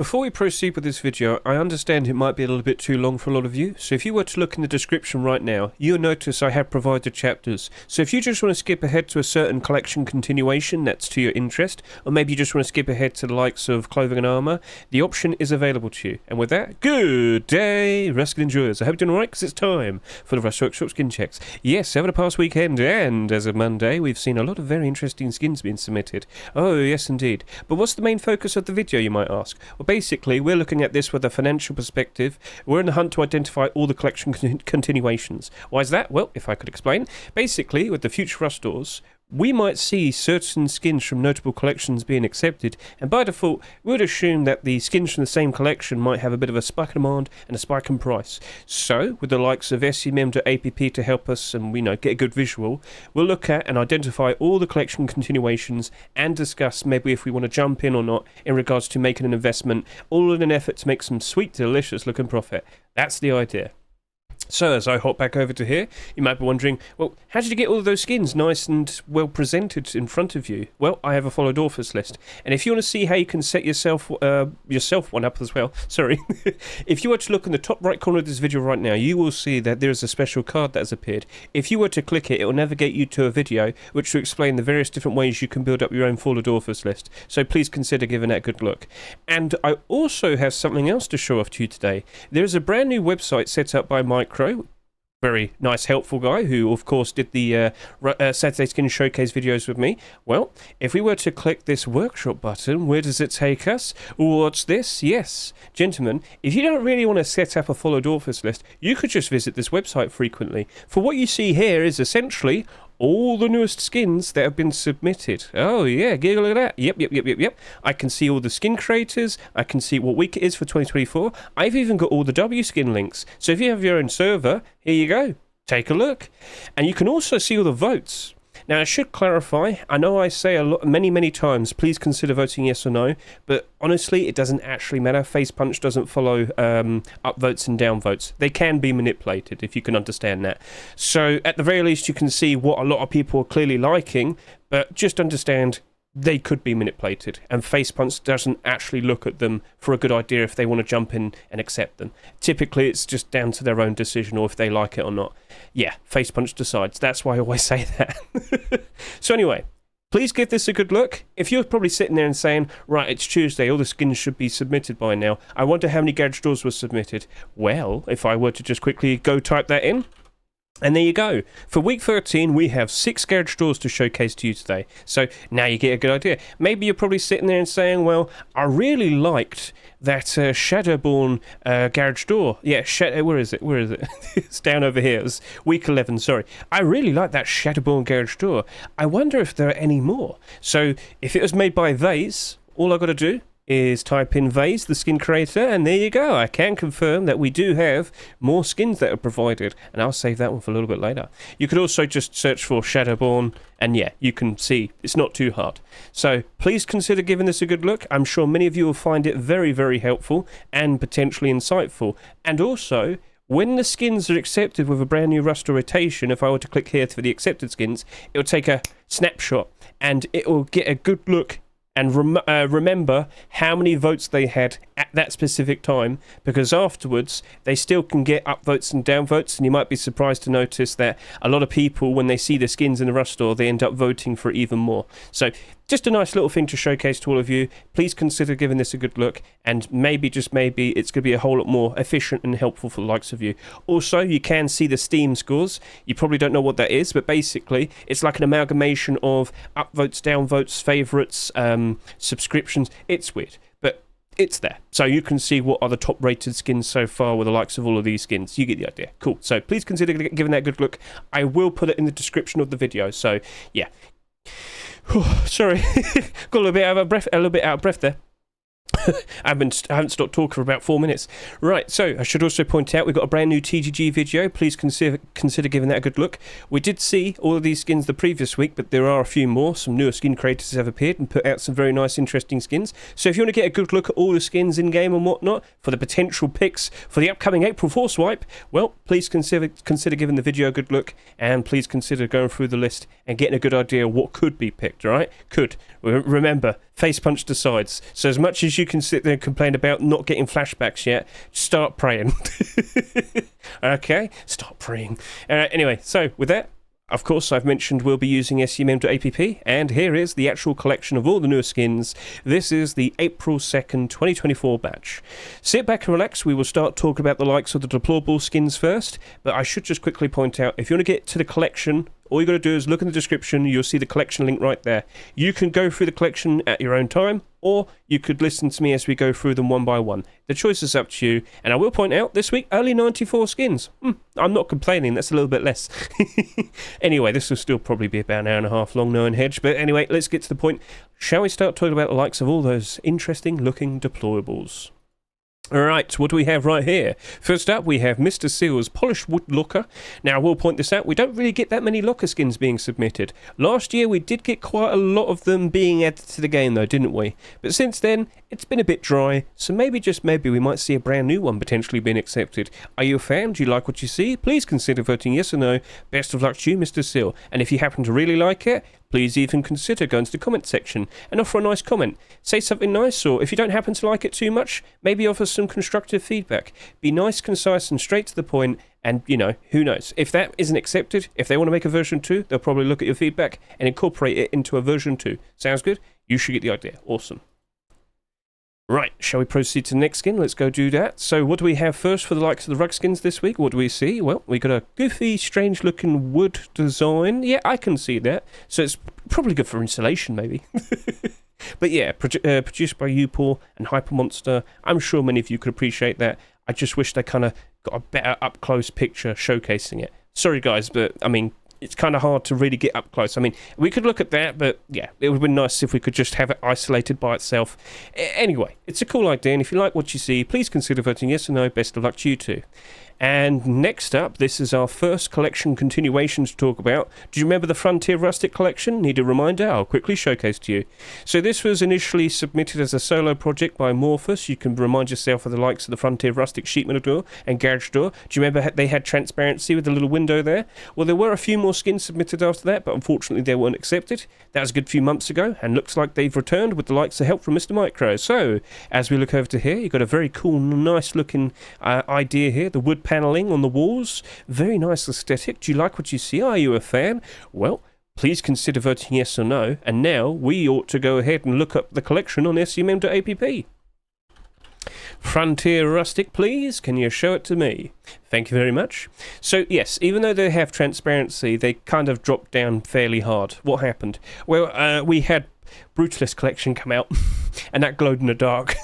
Before we proceed with this video, I understand it might be a little bit too long for a lot of you, so if you were to look in the description right now, you'll notice I have provided chapters. So if you just want to skip ahead to a certain collection continuation that's to your interest, or maybe you just want to skip ahead to the likes of Clothing and Armour, the option is available to you. And with that, good day, Rustic enjoyers. I hope you're doing alright, because it's time for the Rustic Workshop skin checks. Yes, over the past weekend, and as of Monday, we've seen a lot of very interesting skins being submitted. Oh, yes indeed. But what's the main focus of the video, you might ask? Well, basically, we're looking at this with a financial perspective. We're in the hunt to identify all the collection continuations. Why is that? Well, if I could explain. Basically, with the future Rust stores, we might see certain skins from notable collections being accepted, and by default, we would assume that the skins from the same collection might have a bit of a spike in demand and a spike in price. So, with the likes of SCMem.app to help us and get a good visual, we'll look at and identify all the collection continuations and discuss maybe if we want to jump in or not in regards to making an investment, all in an effort to make some sweet, delicious looking profit. That's the idea. So as I hop back over to here, you might be wondering, well, how did you get all of those skins nice and well presented in front of you? Well, I have a followed authors list, and if you want to see how you can set yourself one up as well, sorry, if you were to look in the top right corner of this video right now, you will see that there is a special card that has appeared. If you were to click it, it will navigate you to a video which will explain the various different ways you can build up your own followed authors list, so please consider giving that a good look. And I also have something else to show off to you today. There is a brand new website set up by Micro, very nice, helpful guy who, of course, did the Saturday Skin Showcase videos with me. Well, if we were to click this workshop button, where does it take us? What's this? Yes, gentlemen, if you don't really want to set up a followed authors list, you could just visit this website frequently. For what you see here is essentially all the newest skins that have been submitted. Oh yeah, giggle at that. Yep. I can see all the skin creators. I can see what week it is for 2024. I've even got all the W skin links. So if you have your own server, here you go. Take a look. And you can also see all the votes. Now, I should clarify, I know I say many times, please consider voting yes or no, but honestly, it doesn't actually matter. FacePunch doesn't follow upvotes and downvotes. They can be manipulated, if you can understand that. So, at the very least, you can see what a lot of people are clearly liking, but just understand they could be manipulated, and FacePunch doesn't actually look at them for a good idea if they want to jump in and accept them. Typically, it's just down to their own decision or if they like it or not. Yeah, FacePunch decides. That's why I always say that. So anyway, please give this a good look. If you're probably sitting there and saying, right, it's Tuesday, all the skins should be submitted by now. I wonder how many garage doors were submitted. Well, if I were to just quickly go type that in, and there you go. For week 13, we have 6 garage doors to showcase to you today. So now you get a good idea. Maybe you're probably sitting there and saying, well, I really liked that Shadowborn garage door. Yeah, where is it? It's down over here. It was week 11, sorry. I really like that Shadowborn garage door. I wonder if there are any more. So if it was made by Vase, all I've got to do is type in Vase, the skin creator, and there you go. I can confirm that we do have more skins that are provided, and I'll save that one for a little bit later. You could also just search for Shadowborn, and yeah, you can see it's not too hard. So please consider giving this a good look. I'm sure many of you will find it very helpful and potentially insightful. And also, when the skins are accepted with a brand new Rust rotation, if I were to click here for the accepted skins, it will take a snapshot, and it will get a good look and remember how many votes they had at that specific time, because afterwards they still can get upvotes and downvotes, and you might be surprised to notice that a lot of people, when they see the skins in the Rust store, they end up voting for even more. So just a nice little thing to showcase to all of you. Please consider giving this a good look, and maybe, just maybe, it's going to be a whole lot more efficient and helpful for the likes of you. Also, you can see the Steam scores. You probably don't know what that is, but basically it's like an amalgamation of upvotes, downvotes, favourites, subscriptions. It's weird, but it's there. So you can see what are the top rated skins so far with the likes of all of these skins. You get the idea. Cool. So please consider giving that a good look. I will put it in the description of the video. So yeah. Sorry, got a little bit out of breath there. I haven't stopped talking for about 4 minutes. Right, so I should also point out we've got a brand new TGG video. Please consider giving that a good look. We did see all of these skins the previous week, but there are a few more. Some newer skin creators have appeared and put out some very nice, interesting skins. So if you want to get a good look at all the skins in-game and whatnot, for the potential picks for the upcoming April Forcewipe, well, please consider giving the video a good look, and please consider going through the list and getting a good idea of what could be picked, all right? Could. Remember, FacePunch decides. So as much as as you can sit there and complain about not getting flashbacks yet, start praying. Okay, start praying. Anyway, so with that, of course, I've mentioned we'll be using SCM.app, and here is the actual collection of all the newer skins. This is the April 2nd, 2024 batch. Sit back and relax. We will start talking about the likes of the Deployable skins first, but I should just quickly point out, if you want to get to the collection, all you got to do is look in the description. You'll see the collection link right there. You can go through the collection at your own time, or you could listen to me as we go through them one by one. The choice is up to you, and I will point out this week only 94 skins. I'm not complaining, that's a little bit less. Anyway, this will still probably be about an hour and a half long, knowing Hedge, but anyway, let's get to the point. Shall we start talking about the likes of all those interesting looking deployables? Alright, what do we have right here? First up, we have Mr. Seal's Polished Wood Locker. Now, I will point this out, we don't really get that many locker skins being submitted. Last year, we did get quite a lot of them being added to the game, though, didn't we? But since then, it's been a bit dry, so maybe, just maybe, we might see a brand new one potentially being accepted. Are you a fan? Do you like what you see? Please consider voting yes or no. Best of luck to you, Mr. Seal. And if you happen to really like it, please even consider going to the comment section and offer a nice comment. Say something nice, or if you don't happen to like it too much, maybe offer some constructive feedback. Be nice, concise, and straight to the point, and, you know, who knows? If that isn't accepted, if they want to make a version 2, they'll probably look at your feedback and incorporate it into a version 2. Sounds good? You should get the idea. Awesome. Right, shall we proceed to the next skin? Let's go do that. So what do we have first for the likes of the rug skins this week? What do we see? Well, we got a goofy, strange-looking wood design. Yeah, I can see that. So it's probably good for insulation, maybe. But yeah, produced by Upor and Hypermonster. I'm sure many of you could appreciate that. I just wish they kind of got a better up-close picture showcasing it. Sorry, guys, but, I mean, it's kind of hard to really get up close. I mean, we could look at that, but yeah, it would have been nice if we could just have it isolated by itself. Anyway, it's a cool idea, and if you like what you see, please consider voting yes or no. Best of luck to you too. And next up, this is our first collection continuation to talk about. Do you remember the Frontier Rustic collection? Need a reminder? I'll quickly showcase to you. So this was initially submitted as a solo project by Morphus. You can remind yourself of the likes of the Frontier Rustic sheet metal door and garage door. Do you remember they had transparency with the little window there? Well, there were a few more skins submitted after that, but unfortunately they weren't accepted. That was a good few months ago, and looks like they've returned with the likes of help from Mr. Micro. So, as we look over to here, you've got a very cool, nice looking idea here. The wood paneling on the walls, very nice aesthetic. Do you like what you see? Are you a fan? Well, please consider voting yes or no, and now we ought to go ahead and look up the collection on scmm.app. Frontier Rustic, please, can you show it to me? Thank you very much. So yes, even though they have transparency, they kind of dropped down fairly hard. What happened? Well, we had Brutalist collection come out, and that glowed in the dark.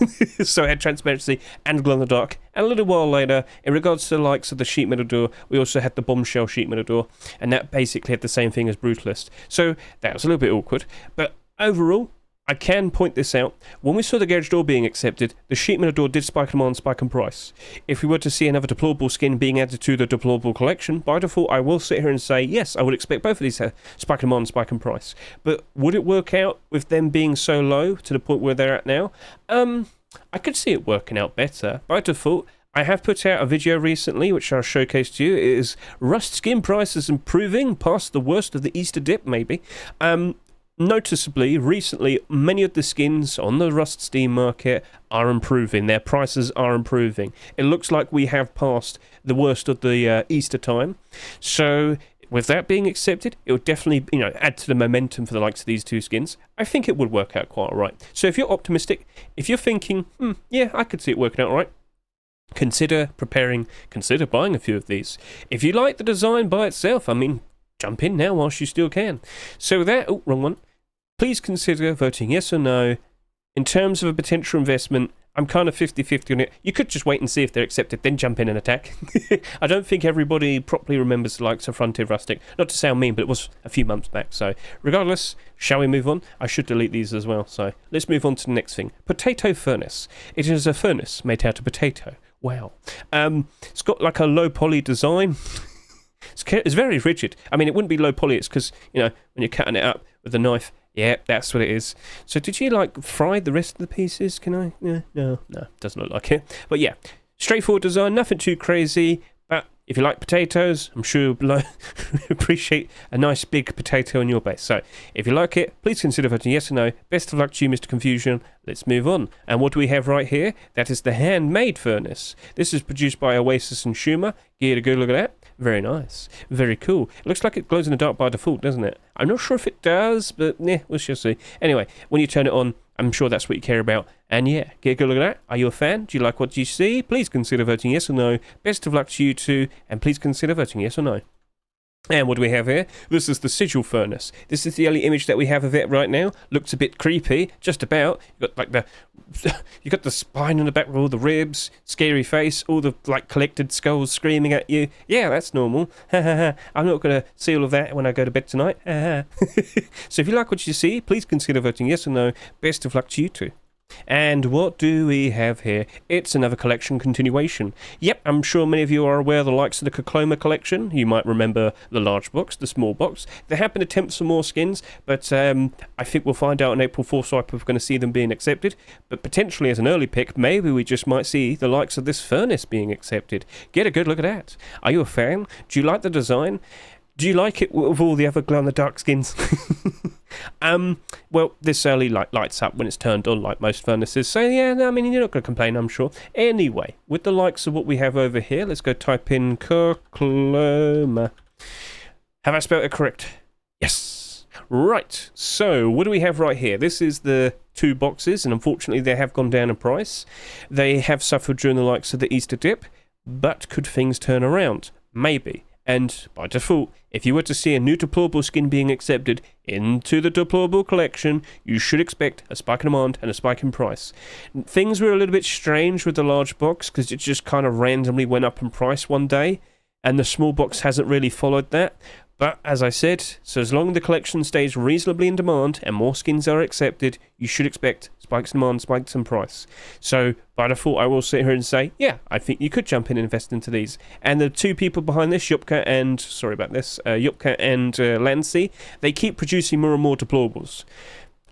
So it had transparency and glow in the dark. And a little while later, in regards to the likes of the sheet metal door, we also had the bombshell sheet metal door, and that basically had the same thing as Brutalist. So that was a little bit awkward, but overall, I can point this out. When we saw the garage door being accepted, the sheet metal door did spike them on spike in price. If we were to see another deployable skin being added to the deployable collection, by default I will sit here and say, yes, I would expect both of these to spike them on spike in price. But would it work out with them being so low to the point where they're at now? I could see it working out better. By default, I have put out a video recently, which I'll showcase to you. It is Rust skin prices improving past the worst of the Easter dip, maybe. Noticeably, recently, many of the skins on the Rust Steam market are improving. Their prices are improving. It looks like we have passed the worst of the Easter time. So, with that being accepted, it would definitely, add to the momentum for the likes of these two skins. I think it would work out quite all right. So, if you're optimistic, if you're thinking, yeah, I could see it working out all right, consider buying a few of these. If you like the design by itself, jump in now whilst you still can. So with that, wrong one. Please consider voting yes or no. In terms of a potential investment, I'm kind of 50-50 on it. You could just wait and see if they're accepted, then jump in and attack. I don't think everybody properly remembers the likes of Frontier Rustic. Not to sound mean, but it was a few months back. So regardless, shall we move on? I should delete these as well. So let's move on to the next thing. Potato Furnace. It is a furnace made out of potato. Wow. It's got like a low poly design. It's very rigid. It wouldn't be low poly. It's because, when you're cutting it up with a knife, yeah, that's what it is. So did you, fry the rest of the pieces? Can I? No, doesn't look like it. But yeah, straightforward design, nothing too crazy. But If you like potatoes, I'm sure you'll appreciate a nice big potato in your base. So, if you like it, please consider voting yes or no. Best of luck to you, Mr. Confusion. Let's move on. And what do we have right here? That is the handmade furnace. This is produced by Oasis and Schumer. Get a good look at that. Very nice. Very cool. It looks like it glows in the dark by default, doesn't it? I'm not sure if it does, but we'll just see. Anyway, when you turn it on, I'm sure that's what you care about. And yeah, get a good look at that. Are you a fan? Do you like what you see? Please consider voting yes or no. Best of luck to you too, and please consider voting yes or no. And what do we have here? This is the sigil furnace. This is the only image that we have of it right now. Looks a bit creepy, just about. You got like you got the spine on the back with all the ribs, scary face, all the like collected skulls screaming at you. Yeah, that's normal. I'm not gonna see all of that when I go to bed tonight. So if you like what you see, please consider voting yes or no. Best of luck to you too. And what do we have here? It's another collection continuation. Yep, I'm sure many of you are aware of the likes of the Khokhloma collection. You might remember the large box, the small box. They have been attempts for more skins, but I think we'll find out on April Forcewipe if we're going to see them being accepted. But potentially as an early pick, maybe we just might see the likes of this furnace being accepted. Get a good look at that. Are you a fan? Do you like the design? Do you like it with all the other glow-in-the-dark skins? Well, this early lights up when it's turned on, like most furnaces. So, yeah, I mean, you're not going to complain, I'm sure. Anyway, with the likes of what we have over here, let's go type in Khokhloma. Have I spelled it correct? Yes. Right. So, what do we have right here? This is the 2 boxes, and unfortunately, they have gone down in price. They have suffered during the likes of the Easter dip, but could things turn around? Maybe. And by default, if you were to see a new deployable skin being accepted into the deployable collection, you should expect a spike in demand and a spike in price. Things were a little bit strange with the large box because it just kind of randomly went up in price one day, and the small box hasn't really followed that. But as I said, so as long as the collection stays reasonably in demand and more skins are accepted, you should expect spikes in demand, spikes in price. So by default, I will sit here and say, yeah, I think you could jump in and invest into these. And the 2 people behind this, Yupka and Lancy, they keep producing more and more deployables.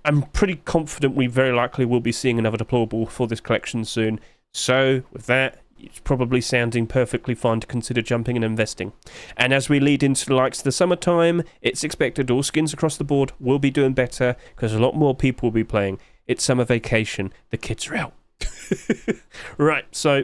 I'm pretty confident we very likely will be seeing another deployable for this collection soon. So with that, it's probably sounding perfectly fine to consider jumping and investing. And as we lead into the likes of the summertime, it's expected all skins across the board will be doing better because a lot more people will be playing. It's summer vacation. The kids are out. Right, so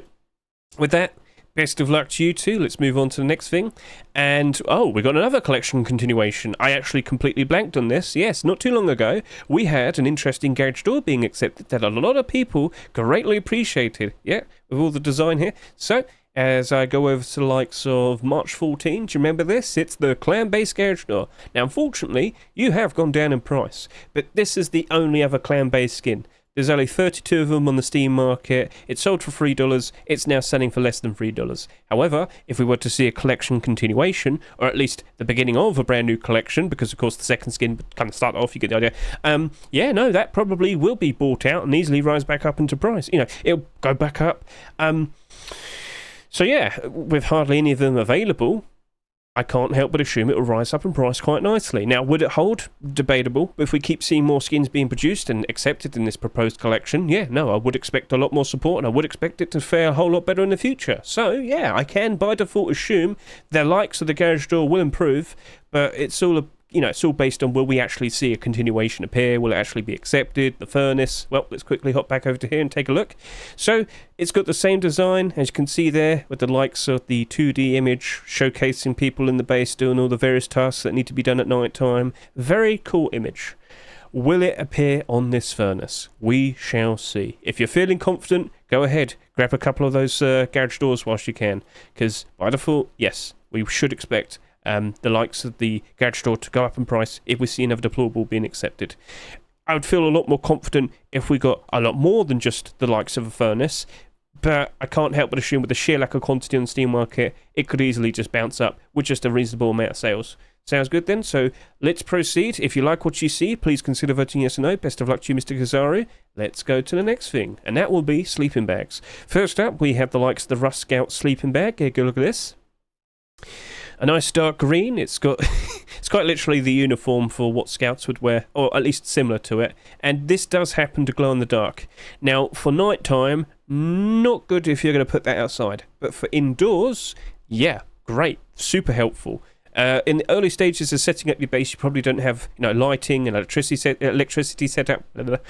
with that, best of luck to you too. Let's move on to the next thing. And, we got another collection continuation. I actually completely blanked on this. Yes, not too long ago, we had an interesting garage door being accepted that a lot of people greatly appreciated. Yeah, with all the design here. So, as I go over to the likes of March 14, do you remember this? It's the clan-based garage door. Now, unfortunately, you have gone down in price, but this is the only other clan-based skin. There's only 32 of them on the Steam market. It sold for $3. It's now selling for less than $3. However, if we were to see a collection continuation, or at least the beginning of a brand new collection, because of course the second skin kind of start off, you get the idea. That probably will be bought out and easily rise back up into price. It'll go back up. So yeah, with hardly any of them available, I can't help but assume it will rise up in price quite nicely. Now, would it hold? Debatable. But if we keep seeing more skins being produced and accepted in this proposed collection, I would expect a lot more support, and I would expect it to fare a whole lot better in the future. So, yeah, I can by default assume the likes of the garage door will improve, but it's all it's all based on will we actually see a continuation appear? Will it actually be accepted? The furnace? Well, let's quickly hop back over to here and take a look. So, it's got the same design, as you can see there, with the likes of the 2D image showcasing people in the base doing all the various tasks that need to be done at night time. Very cool image. Will it appear on this furnace? We shall see. If you're feeling confident, go ahead, grab a couple of those garage doors whilst you can, because by default, yes, we should expect the likes of the garage door to go up in price if we see another deployable being accepted. I would feel a lot more confident if we got a lot more than just the likes of a furnace, but I can't help but assume with the sheer lack of quantity on the Steam market, it could easily just bounce up with just a reasonable amount of sales. Sounds good then? So let's proceed. If you like what you see, please consider voting yes or no. Best of luck to you, Mr. Kazaru. Let's go to the next thing, and that will be sleeping bags. First up, we have the likes of the Rustic sleeping bag. Here, go look at this. A nice dark green. It's got it's quite literally the uniform for what scouts would wear, or at least similar to it. And this does happen to glow in the dark. Now, for night time, not good if you're going to put that outside. But for indoors, yeah, great, super helpful. In the early stages of setting up your base, you probably don't have lighting and electricity set up. But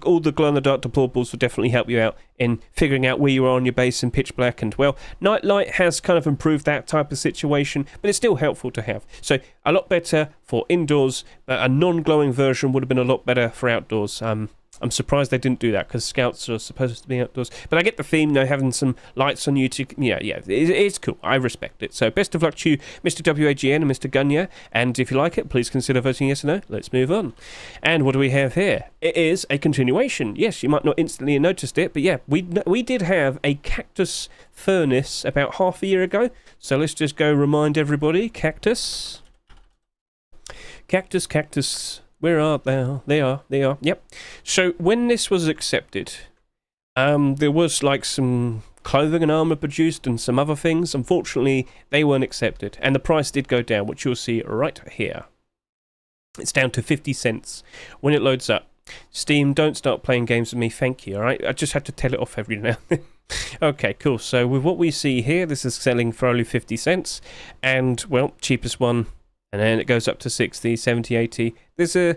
all the glow-in-the-dark deployables will definitely help you out in figuring out where you are on your base in pitch black. And well, nightlight has kind of improved that type of situation, but it's still helpful to have. So a lot better for indoors, but a non-glowing version would have been a lot better for outdoors. I'm surprised they didn't do that because scouts are supposed to be outdoors. But I get the theme, having some lights on you to... it's cool. I respect it. So best of luck to you, Mr. WAGN and Mr. Gunya. And if you like it, please consider voting yes or no. Let's move on. And what do we have here? It is a continuation. Yes, you might not instantly have noticed it, but yeah, we did have a cactus furnace about half a year ago. So let's just go remind everybody. Cactus. Where are they? They are. Yep. So when this was accepted, there was like some clothing and armour produced and some other things. Unfortunately, they weren't accepted. And the price did go down, which you'll see right here. It's down to 50 cents when it loads up. Steam, don't start playing games with me, thank you, alright? I just have to tell it off every now and then. Okay, cool. So with what we see here, this is selling for only 50 cents. And, well, cheapest one. And then it goes up to 60, 70, 80. There's a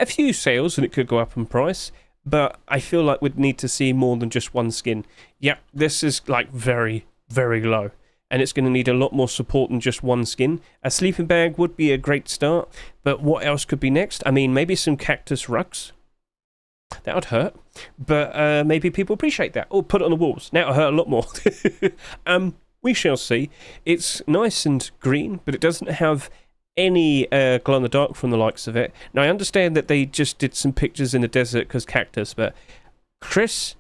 few sales and it could go up in price, but I feel like we'd need to see more than just one skin. Yeah, this is like very, very low. And it's going to need a lot more support than just one skin. A sleeping bag would be a great start, but what else could be next? I mean, maybe some cactus rugs. That would hurt, but maybe people appreciate that. Or put it on the walls. That would hurt a lot more. We shall see. It's nice and green, but it doesn't have any glow-in-the-dark from the likes of it. Now, I understand that they just did some pictures in the desert because cactus, but Chris,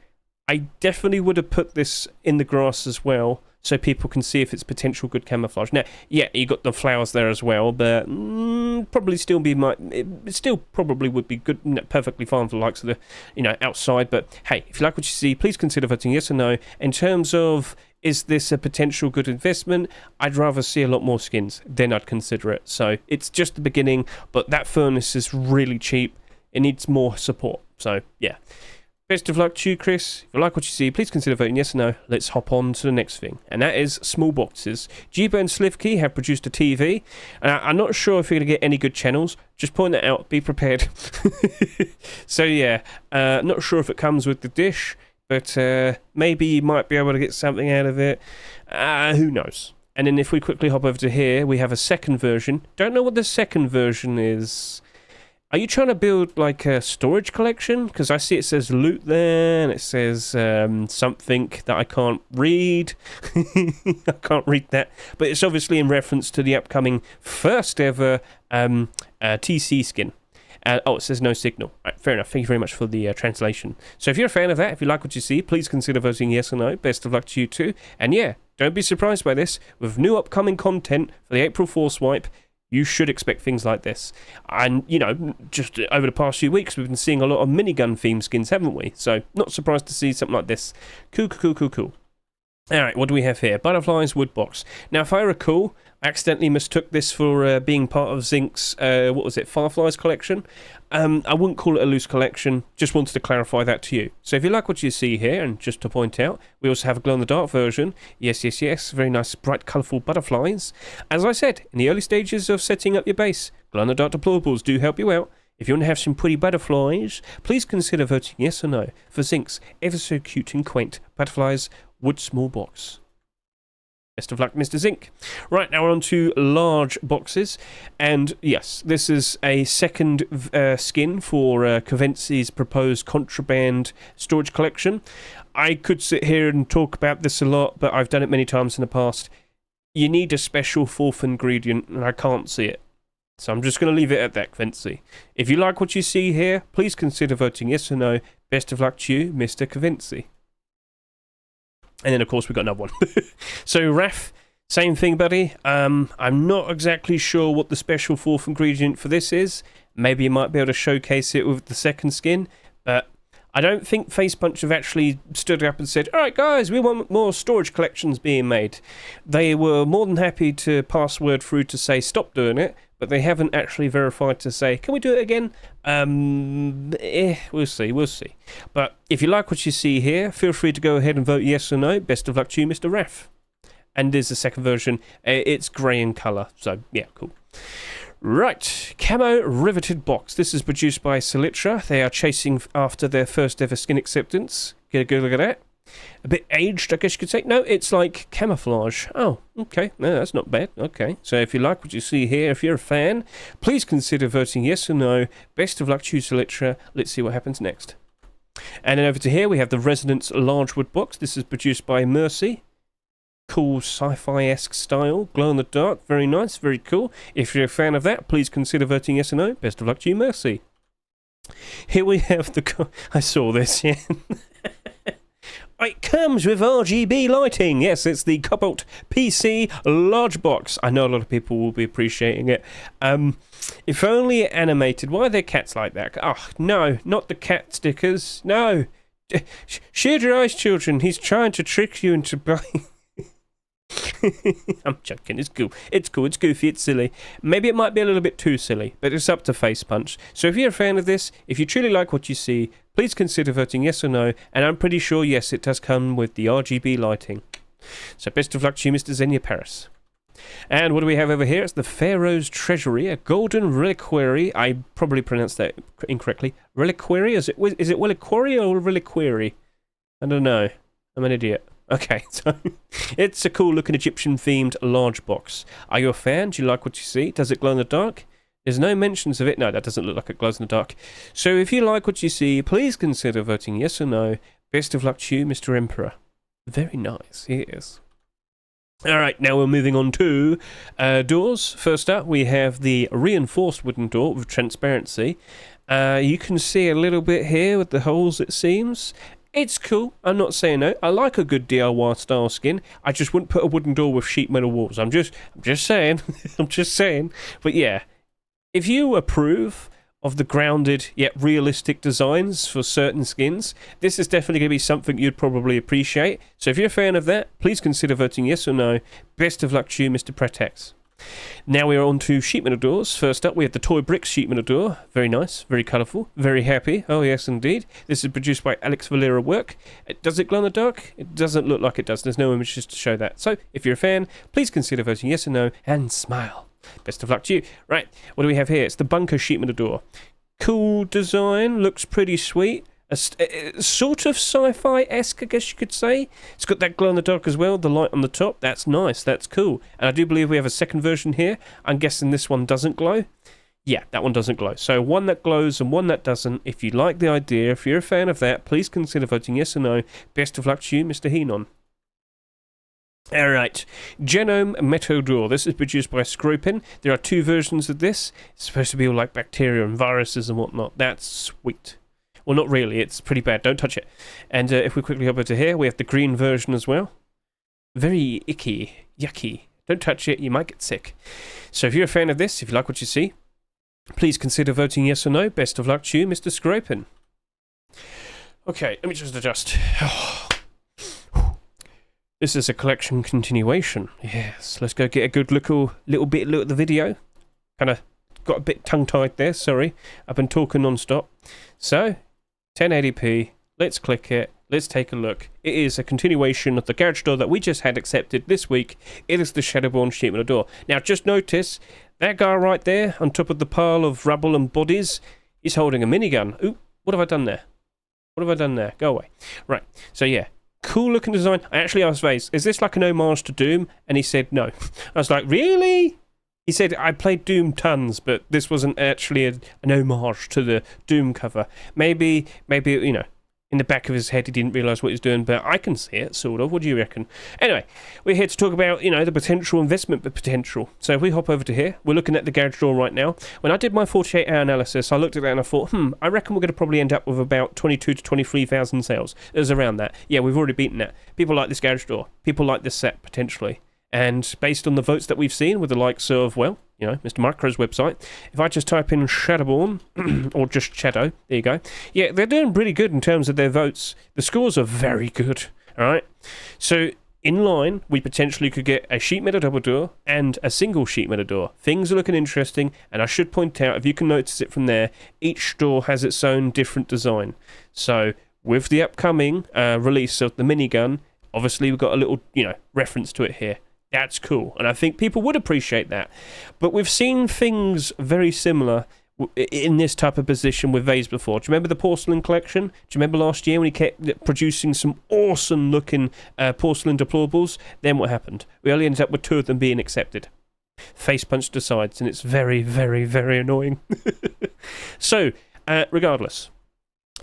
I definitely would have put this in the grass as well so people can see if it's potential good camouflage. Now, yeah, you got the flowers there as well, but probably still it still probably would be good, perfectly fine for the likes of the, outside. But hey, if you like what you see, please consider voting yes or no. In terms of, is this a potential good investment? I'd rather see a lot more skins, then I'd consider it. So it's just the beginning, but that furnace is really cheap. It needs more support. So yeah. Best of luck to you, Chris. If you like what you see, please consider voting yes or no. Let's hop on to the next thing, and that is small boxes. Jiba and Slivkey have produced a TV, and I'm not sure if you're going to get any good channels. Just point that out. Be prepared. So yeah, not sure if it comes with the dish, but maybe you might be able to get something out of it. Who knows? And then if we quickly hop over to here, we have a second version. Don't know what the second version is. Are you trying to build like a storage collection? Because I see it says loot there, and it says something that I can't read. I can't read that. But it's obviously in reference to the upcoming first ever TC skin. It says no signal. Right, fair enough. Thank you very much for the translation. So if you're a fan of that, if you like what you see, please consider voting yes or no. Best of luck to you too. And yeah, don't be surprised by this. With new upcoming content for the April Forcewipe, you should expect things like this. And, just over the past few weeks, we've been seeing a lot of minigun theme skins, haven't we? So, not surprised to see something like this. Cool. Alright, what do we have here? Butterflies wood box. Now, if I recall, I accidentally mistook this for being part of Zinc's, Fireflies collection. I wouldn't call it a loose collection, just wanted to clarify that to you. So if you like what you see here, and just to point out, we also have a glow-in-the-dark version. Yes, very nice, bright, colourful butterflies. As I said, in the early stages of setting up your base, glow-in-the-dark deployables do help you out. If you want to have some pretty butterflies, please consider voting yes or no for Zinc's ever so cute and quaint butterflies wood small box. Best of luck, Mr. Zinc. Right, now we're on to large boxes. And yes, this is a second skin for Covency's proposed contraband storage collection. I could sit here and talk about this a lot, but I've done it many times in the past. You need a special fourth ingredient, and I can't see it. So I'm just going to leave it at that, Covency. If you like what you see here, please consider voting yes or no. Best of luck to you, Mr. Covency. And then, of course, we've got another one. So, Raf, same thing, buddy. I'm not exactly sure what the special fourth ingredient for this is. Maybe you might be able to showcase it with the second skin. But I don't think Facepunch have actually stood up and said, all right, guys, we want more storage collections being made. They were more than happy to pass word through to say stop doing it. But they haven't actually verified to say, can we do it again? We'll see. But if you like what you see here, feel free to go ahead and vote yes or no. Best of luck to you, Mr. Raf. and there's a second version. It's grey in colour, so yeah, cool. Right, Camo Riveted Box. This is produced by Selitra. They are chasing after their first ever skin acceptance. Get a good look at that. A bit aged, I guess you could say. No, it's like camouflage. Oh, okay. No, that's not bad. Okay. So if you like what you see here, if you're a fan, please consider voting yes or no. Best of luck to you, Selitra. Let's see what happens next. And then over to here, we have the Resonance Large Wood Box. This is produced by Mercy. Cool sci-fi-esque style. Glow in the dark. Very nice. Very cool. If you're a fan of that, please consider voting yes or no. Best of luck to you, Mercy. Here we have the... I saw this, yeah. It comes with RGB lighting. Yes, it's the Cobalt PC large box. I know a lot of people will be appreciating it. If only animated. Why are there cats like that? Oh, no, not the cat stickers. No. Shield your eyes, children. He's trying to trick you into buying... I'm joking, it's cool. It's cool, it's goofy, it's silly. Maybe it might be a little bit too silly, but it's up to Face Punch. So if you're a fan of this, if you truly like what you see, please consider voting yes or no, and I'm pretty sure yes, it does come with the RGB lighting. So best of luck to you, Mr. Xenia Paris. And what do we have over here? It's the Pharaoh's Treasury, a golden reliquary. I probably pronounced that incorrectly. Reliquary? Is it reliquary or reliquary? I don't know. I'm an idiot. Okay, so it's a cool looking Egyptian themed large box. Are you a fan? Do you like what you see? Does it glow in the dark? There's no mentions of it. No, that doesn't look like it glows in the dark. So if you like what you see, please consider voting yes or no. Best of luck to you, Mr. Emperor. Very nice, yes. Alright, now we're moving on to doors. First up, we have the reinforced wooden door with transparency. You can see a little bit here with the holes, it seems. It's cool, I'm not saying no. I like a good DIY style skin. I just wouldn't put a wooden door with sheet metal walls. I'm just saying. I'm just saying. But yeah, if you approve of the grounded yet realistic designs for certain skins, this is definitely going to be something you'd probably appreciate. So if you're a fan of that, please consider voting yes or no. Best of luck to you, Mr. Pretex. Now we are on to sheet metal doors. First up, we have the Toy Bricks sheet metal door. Very nice, very colourful, very happy. Oh yes, indeed. This is produced by Alex Valera Work. Does it glow in the dark? It doesn't look like it does. There's no images to show that. So, if you're a fan, please consider voting yes or no, and smile. Best of luck to you. Right, what do we have here? It's the Bunker sheet metal door. Cool design, looks pretty sweet. Sort of sci-fi-esque, I guess you could say. It's got that glow in the dark as well, the light on the top. That's nice, that's cool. And I do believe we have a second version here. I'm guessing this one doesn't glow. Yeah, that one doesn't glow. So one that glows and one that doesn't. If you like the idea, if you're a fan of that, please consider voting yes or no. Best of luck to you, Mr. Heenon. Alright, Genome Metal Door. This is produced by Scropin. There are two versions of this. It's supposed to be all like bacteria and viruses and whatnot. That's sweet. Well, not really. It's pretty bad. Don't touch it. And if we quickly hop over to here, we have the green version as well. Very icky. Yucky. Don't touch it. You might get sick. So if you're a fan of this, if you like what you see, please consider voting yes or no. Best of luck to you, Mr. Scropin. Okay, let me just adjust. This is a collection continuation. Yes, let's go get a good little bit look at the video. Kind of got a bit tongue-tied there, sorry. I've been talking non-stop. So, 1080p, let's click it, let's take a look. It is a continuation of the garage door that we just had accepted this week. It is the Shadowborn sheet metal door. Now, just notice, that guy right there, on top of the pile of rubble and bodies, is holding a minigun. Ooh, what have I done there? What have I done there? Go away. Right, so yeah. Cool looking design. I actually asked Vase, is this like an homage to Doom? And he said no. I was like, really? He said, I played Doom tons, but this wasn't actually an homage to the Doom cover. Maybe, you know, in the back of his head he didn't realise what he was doing, but I can see it, sort of. What do you reckon? Anyway, we're here to talk about, you know, the potential investment potential. So if we hop over to here, we're looking at the garage door right now. When I did my 48-hour analysis, I looked at that and I thought, I reckon we're going to probably end up with about 22 to 23,000 sales. It was around that. Yeah, we've already beaten that. People like this garage door. People like this set, potentially. And based on the votes that we've seen with the likes of, well, you know, Mr. Micro's website, if I just type in Shadowborn, or just Shadow, there you go. Yeah, they're doing pretty good in terms of their votes. The scores are very good, alright? So, in line, we potentially could get a sheet metal double door and a single sheet metal door. Things are looking interesting, and I should point out, if you can notice it from there, each door has its own different design. So, with the upcoming release of the minigun, Obviously, we've got a little, reference to it here. That's cool, and I think people would appreciate that. But we've seen things very similar in this type of position with vase before. Do you remember the porcelain collection? Do you remember last year when he kept producing some awesome looking porcelain deployables? Then what happened? We only ended up with 2 of them being accepted. Face punched to sides, and it's very, very, very annoying. So, regardless,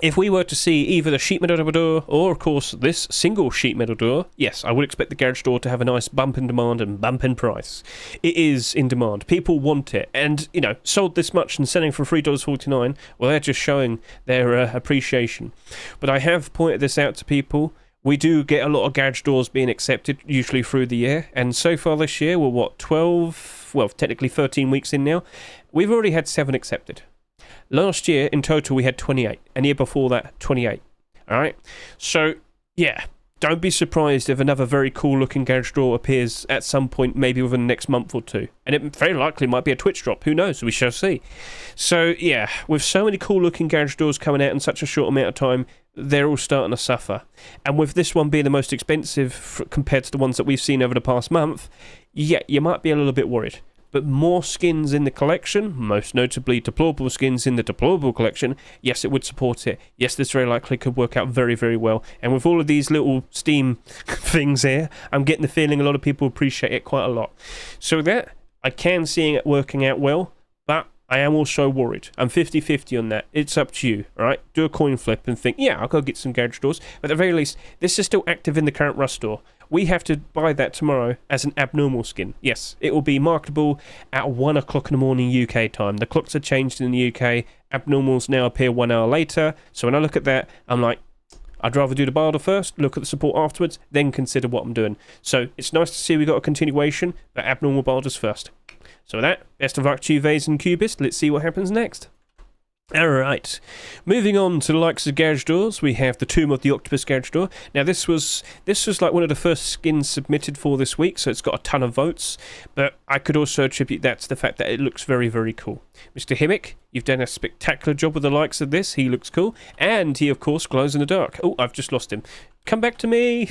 if we were to see either the sheet metal door or, of course, this single sheet metal door, yes, I would expect the garage door to have a nice bump in demand and bump in price. It is in demand. People want it. And, sold this much and selling for $3.49, well, they're just showing their appreciation. But I have pointed this out to people. We do get a lot of garage doors being accepted, usually through the year. And so far this year, we're, technically 13 weeks in now. We've already had 7 accepted. Last year, in total, we had 28. And year before that, 28. Alright? So, yeah. Don't be surprised if another very cool-looking garage door appears at some point, maybe within the next month or 2. And it very likely might be a Twitch drop. Who knows? We shall see. So, yeah. With so many cool-looking garage doors coming out in such a short amount of time, they're all starting to suffer. And with this one being the most expensive compared to the ones that we've seen over the past month, yeah, you might be a little bit worried. But more skins in the collection, most notably deployable skins in the deployable collection, yes, it would support it. Yes, this very likely could work out very, very well. And with all of these little Steam things here, I'm getting the feeling a lot of people appreciate it quite a lot. So that, I can see it working out well, but I am also worried. I'm 50-50 on that. It's up to you, alright? Do a coin flip and think, yeah, I'll go get some garage doors. But at the very least, this is still active in the current Rust store. We have to buy that tomorrow as an abnormal skin. Yes, it will be marketable at 1 o'clock in the morning UK time. The clocks are changed in the UK. Abnormals now appear 1 hour later. So when I look at that, I'm like, I'd rather do the barter first, look at the support afterwards, then consider what I'm doing. So it's nice to see we got a continuation, but abnormal barters first. So with that, best of luck to you, Vase and Cubist. Let's see what happens next. Alright, moving on to the likes of garage doors, we have the Tomb of the Octopus garage door. Now this was like one of the first skins submitted for this week, so it's got a ton of votes, but I could also attribute that to the fact that it looks very, very cool. Mr. Himmick, you've done a spectacular job with the likes of this, he looks cool, and he of course glows in the dark. Oh, I've just lost him. Come back to me!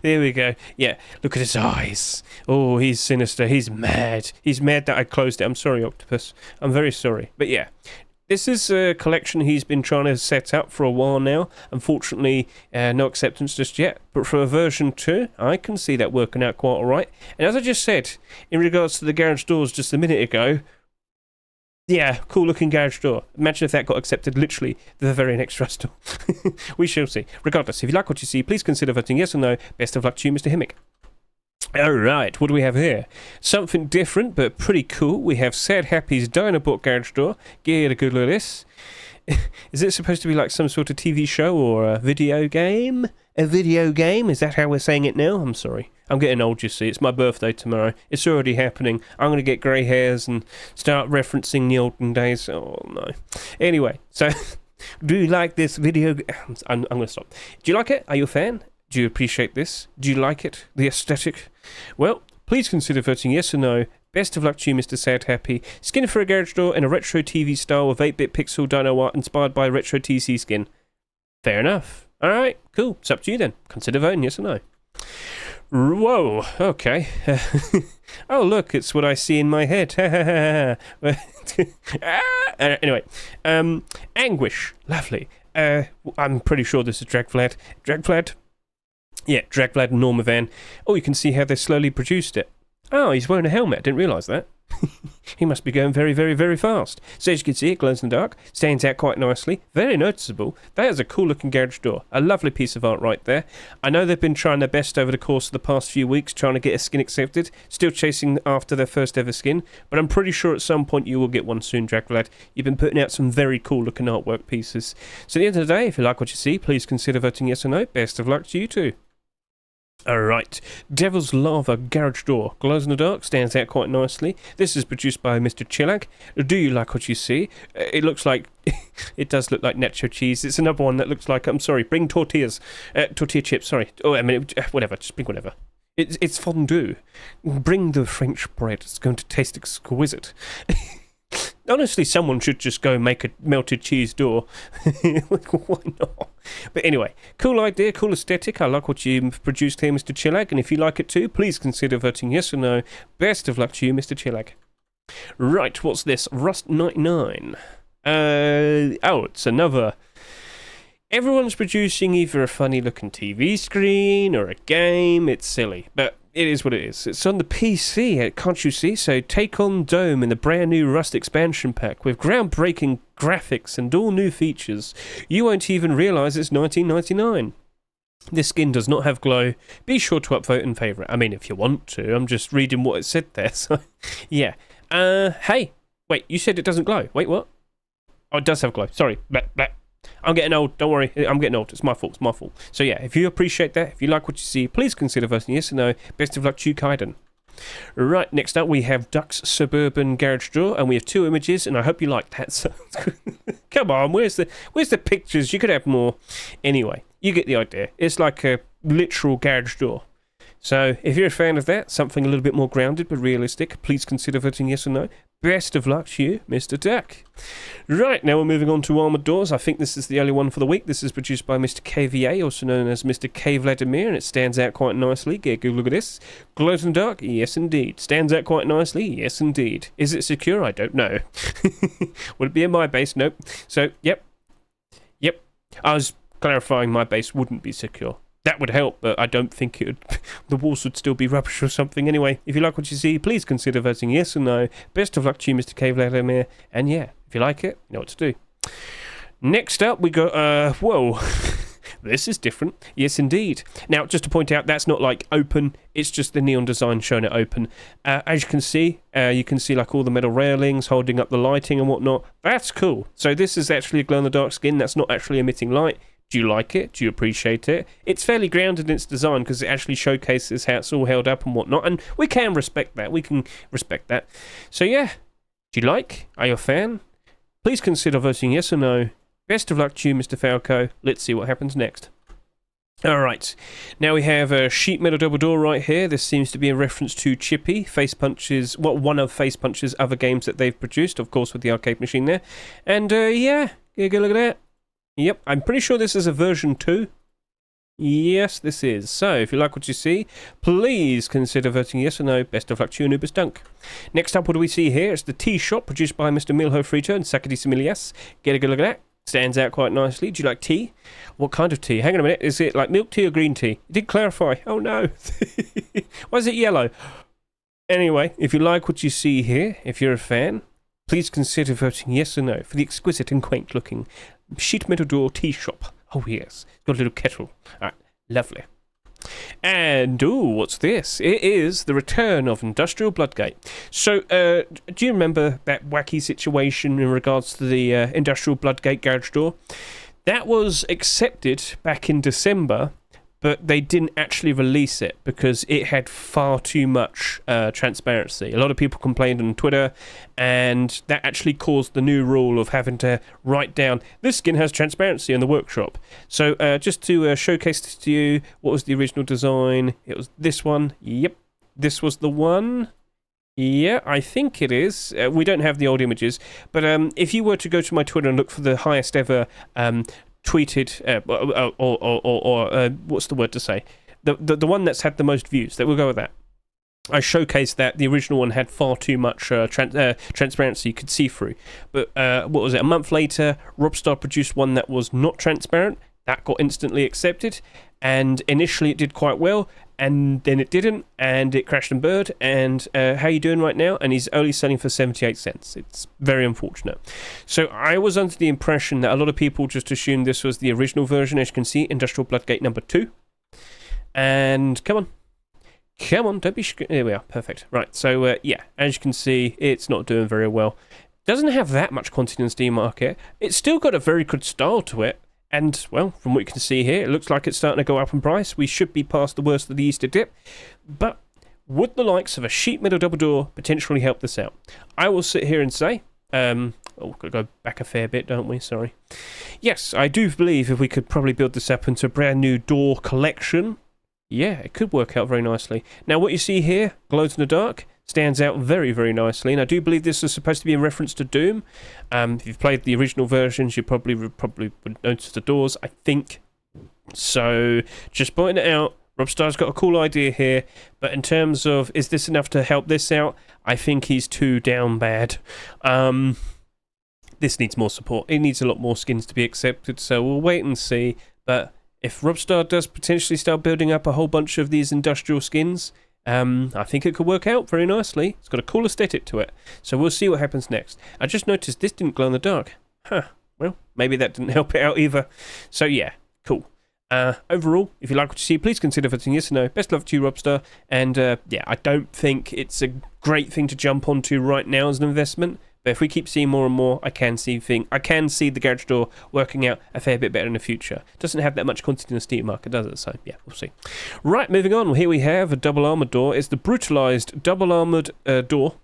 There we go. Yeah, look at his eyes. Oh, he's sinister. He's mad. He's mad that I closed it. I'm sorry, Octopus. I'm very sorry. But yeah, this is a collection he's been trying to set up for a while now. Unfortunately, no acceptance just yet. But for a version 2, I can see that working out quite alright. And as I just said, in regards to the garage doors just a minute ago, yeah, cool looking garage door. Imagine if that got accepted literally the very next Rust store. We shall see. Regardless, if you like what you see, please consider voting yes or no. Best of luck to you, Mr. Himmick. Alright, what do we have here? Something different, but pretty cool. We have Sad Happy's Dinobot garage door. Get a good look at this. Is it supposed to be like some sort of TV show or a video game? A video game? Is that how we're saying it now? I'm sorry. I'm getting old, you see. It's my birthday tomorrow. It's already happening. I'm going to get grey hairs and start referencing the olden days. Oh, no. Anyway, so, do you like this video? I'm going to stop. Do you like it? Are you a fan? Do you appreciate this? Do you like it? The aesthetic? Well, please consider voting yes or no. Best of luck to you, Mr. Sad Happy. Skin for a garage door in a retro TV style with 8-bit pixel dino art inspired by retro TC skin. Fair enough. Alright, cool. It's up to you then. Consider voting yes or no. Whoa, okay. Oh, look, it's what I see in my head. Anyway, Anguish. Lovely. I'm pretty sure this is Dragvlad. Dragvlad? Yeah, Dragvlad and Normavan. Oh, you can see how they slowly produced it. Oh, he's wearing a helmet. I didn't realise that. He must be going very, very, very fast. So as you can see, it glows in the dark. Stands out quite nicely. Very noticeable. That is a cool looking garage door. A lovely piece of art right there. I know they've been trying their best over the course of the past few weeks trying to get a skin accepted. Still chasing after their first ever skin. But I'm pretty sure at some point you will get one soon, Dragvlad. You've been putting out some very cool looking artwork pieces. So at the end of the day, if you like what you see, please consider voting yes or no. Best of luck to you too. Alright, Devil's Lava garage door. Glows in the dark, stands out quite nicely. This is produced by Mr. Chillag. Do you like what you see? It looks like... it does look like nacho cheese. It's another one that looks like... I'm sorry, bring tortillas. Tortilla chips, sorry. Oh, I mean, whatever, just bring whatever. It's fondue. Bring the French bread. It's going to taste exquisite. Honestly, someone should just go make a melted cheese door. Why not? But anyway, cool idea, cool aesthetic. I like what you produced here, Mr. Chillag. And if you like it too, please consider voting yes or no. Best of luck to you, Mr. Chillag. Right, what's this? Rust 99. Oh, it's another... Everyone's producing either a funny-looking TV screen or a game. It's silly, but it is what it is. It's on the PC, can't you see? So take on Dome in the brand new Rust expansion pack with groundbreaking graphics and all new features. You won't even realise it's $19.99. This skin does not have glow. Be sure to upvote and favourite. I mean, if you want to. I'm just reading what it said there. So, yeah. Hey. Wait, you said it doesn't glow. Wait, what? Oh, it does have glow. Sorry. Blah, blah. I'm getting old, don't worry, I'm getting old, it's my fault, So yeah, if you appreciate that, if you like what you see, please consider voting yes or no. Best of luck to you, Kaiden. Right, next up we have Duck's Suburban Garage Door, and we have 2 images, and I hope you like that. So come on, where's the pictures? You could have more. Anyway, you get the idea. It's like a literal garage door. So, if you're a fan of that, something a little bit more grounded but realistic, please consider voting yes or no. Best of luck to you, Mr. Duck. Right, now we're moving on to Armoured Doors. I think this is the only one for the week. This is produced by Mr. KVA, also known as Mr. K. Vladimir, and it stands out quite nicely. Get a good look at this. Glows in the dark? Yes, indeed. Stands out quite nicely? Yes, indeed. Is it secure? I don't know. Would it be in my base? Nope. So, yep. I was clarifying my base wouldn't be secure. That would help, but I don't think it would. The walls would still be rubbish or something. Anyway, if you like what you see, please consider voting yes or no. Best of luck to you, Mr. K. Vladimir. And yeah, if you like it, you know what to do. Next up, we got, whoa. This is different. Yes, indeed. Now, just to point out, that's not like open. It's just the neon design showing it open. As you can see like all the metal railings holding up the lighting and whatnot. That's cool. So this is actually a glow-in-the-dark skin. That's not actually emitting light. Do you like it? Do you appreciate it? It's fairly grounded in its design because it actually showcases how it's all held up and whatnot, and we can respect that. We can respect that. So yeah, do you like? Are you a fan? Please consider voting yes or no. Best of luck to you, Mr. Falco. Let's see what happens next. Alright, now we have a sheet metal double door right here. This seems to be in reference to Chippy, one of Face Punch's other games that they've produced, of course with the arcade machine there. And yeah, get a look at that. Yep, I'm pretty sure this is a version 2. Yes, this is. So, if you like what you see, please consider voting yes or no. Best of luck to you, Anubis Dunk. Next up, what do we see here? It's the tea shop produced by Mr. Milho Frito and Sakadi Similias. Get a good look at that. Stands out quite nicely. Do you like tea? What kind of tea? Hang on a minute. Is it like milk tea or green tea? It did clarify. Oh no. Why is it yellow? Anyway, if you like what you see here, if you're a fan, please consider voting yes or no for the exquisite and quaint looking sheet metal door tea shop. Oh yes, it's got a little kettle. Alright, lovely. And, ooh, what's this? It is the return of Industrial Bloodgate. So, do you remember that wacky situation in regards to the Industrial Bloodgate garage door? That was accepted back in December, but they didn't actually release it because it had far too much transparency. A lot of people complained on Twitter, and that actually caused the new rule of having to write down, this skin has transparency in the workshop. So just to showcase this to you, what was the original design? It was this one. Yep, this was the one. Yeah, I think it is. We don't have the old images, but if you were to go to my Twitter and look for the highest ever tweeted, or what's the word to say? The one that's had the most views. We'll go with that. I showcased that the original one had far too much transparency you could see through. But what was it? A month later, Robstar produced one that was not transparent. That got instantly accepted, and initially it did quite well, and then it didn't, and it crashed and burned. And how you doing right now? And he's only selling for 78 cents. It's very unfortunate. So I was under the impression that a lot of people just assumed this was the original version. As you can see, Industrial Bloodgate number 2. And come on, don't be there we are, perfect. Right, so yeah, as you can see, it's not doing very well. Doesn't have that much quantity in Steam market. It's still got a very good style to it. And, well, from what you can see here, it looks like it's starting to go up in price. We should be past the worst of the Easter dip. But would the likes of a sheet metal double door potentially help this out? I will sit here and say, we've got to go back a fair bit, don't we? Sorry. Yes, I do believe if we could probably build this up into a brand new door collection, yeah, it could work out very nicely. Now, what you see here, glows in the dark, Stands out very, very nicely, and I do believe this is supposed to be in reference to Doom. If you've played the original versions, you probably would notice the doors, I think. So, just pointing it out, Robstar's got a cool idea here, but in terms of, is this enough to help this out? I think he's too down bad. This needs more support. It needs a lot more skins to be accepted, so we'll wait and see. But if Robstar does potentially start building up a whole bunch of these industrial skins, I think it could work out very nicely. It's got a cool aesthetic to it. So we'll see what happens next. I just noticed this didn't glow in the dark. Huh. Well, maybe that didn't help it out either. So yeah, cool. Overall, if you like what you see, please consider voting yes or no. Best love to you, Robstar. And yeah, I don't think it's a great thing to jump onto right now as an investment. But if we keep seeing more and more, I can see the garage door working out a fair bit better in the future. Doesn't have that much content in the Steam market, does it? So yeah, we'll see. Right, moving on. Well, here we have a double armored door. It's the brutalized double armored door.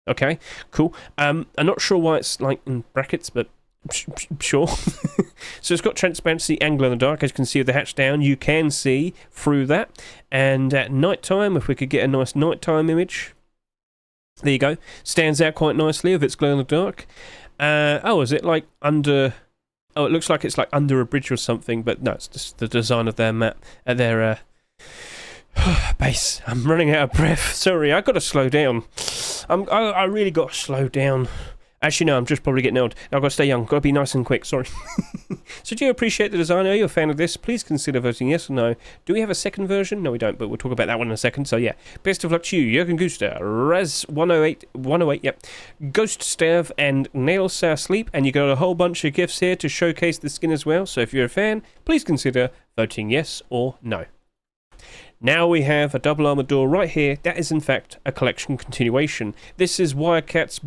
Okay, cool. I'm not sure why it's like in brackets, but sure. So it's got transparency and glow in the dark. As you can see with the hatch down, you can see through that. And at night time, if we could get a nice nighttime image. There you go. Stands out quite nicely if it's glow in the dark. Oh, is it like under... Oh, it looks like it's like under a bridge or something, but no, it's just the design of their map. Their base. I'm running out of breath. Sorry, I got to slow down. I really got to slow down. Actually, no, I'm just probably getting old. I've got to stay young. Got to be nice and quick. Sorry. So do you appreciate the design? Are you a fan of this? Please consider voting yes or no. Do we have a second version? No, we don't, but we'll talk about that one in a second. So yeah, best of luck to you, Jürgen Guster, Raz108, yep, Ghost Stav, and Nail Sour Sleep. And you got a whole bunch of gifts here to showcase the skin as well. So if you're a fan, please consider voting yes or no. Now we have a double armored door right here. That is in fact a collection continuation. This is Wildcat's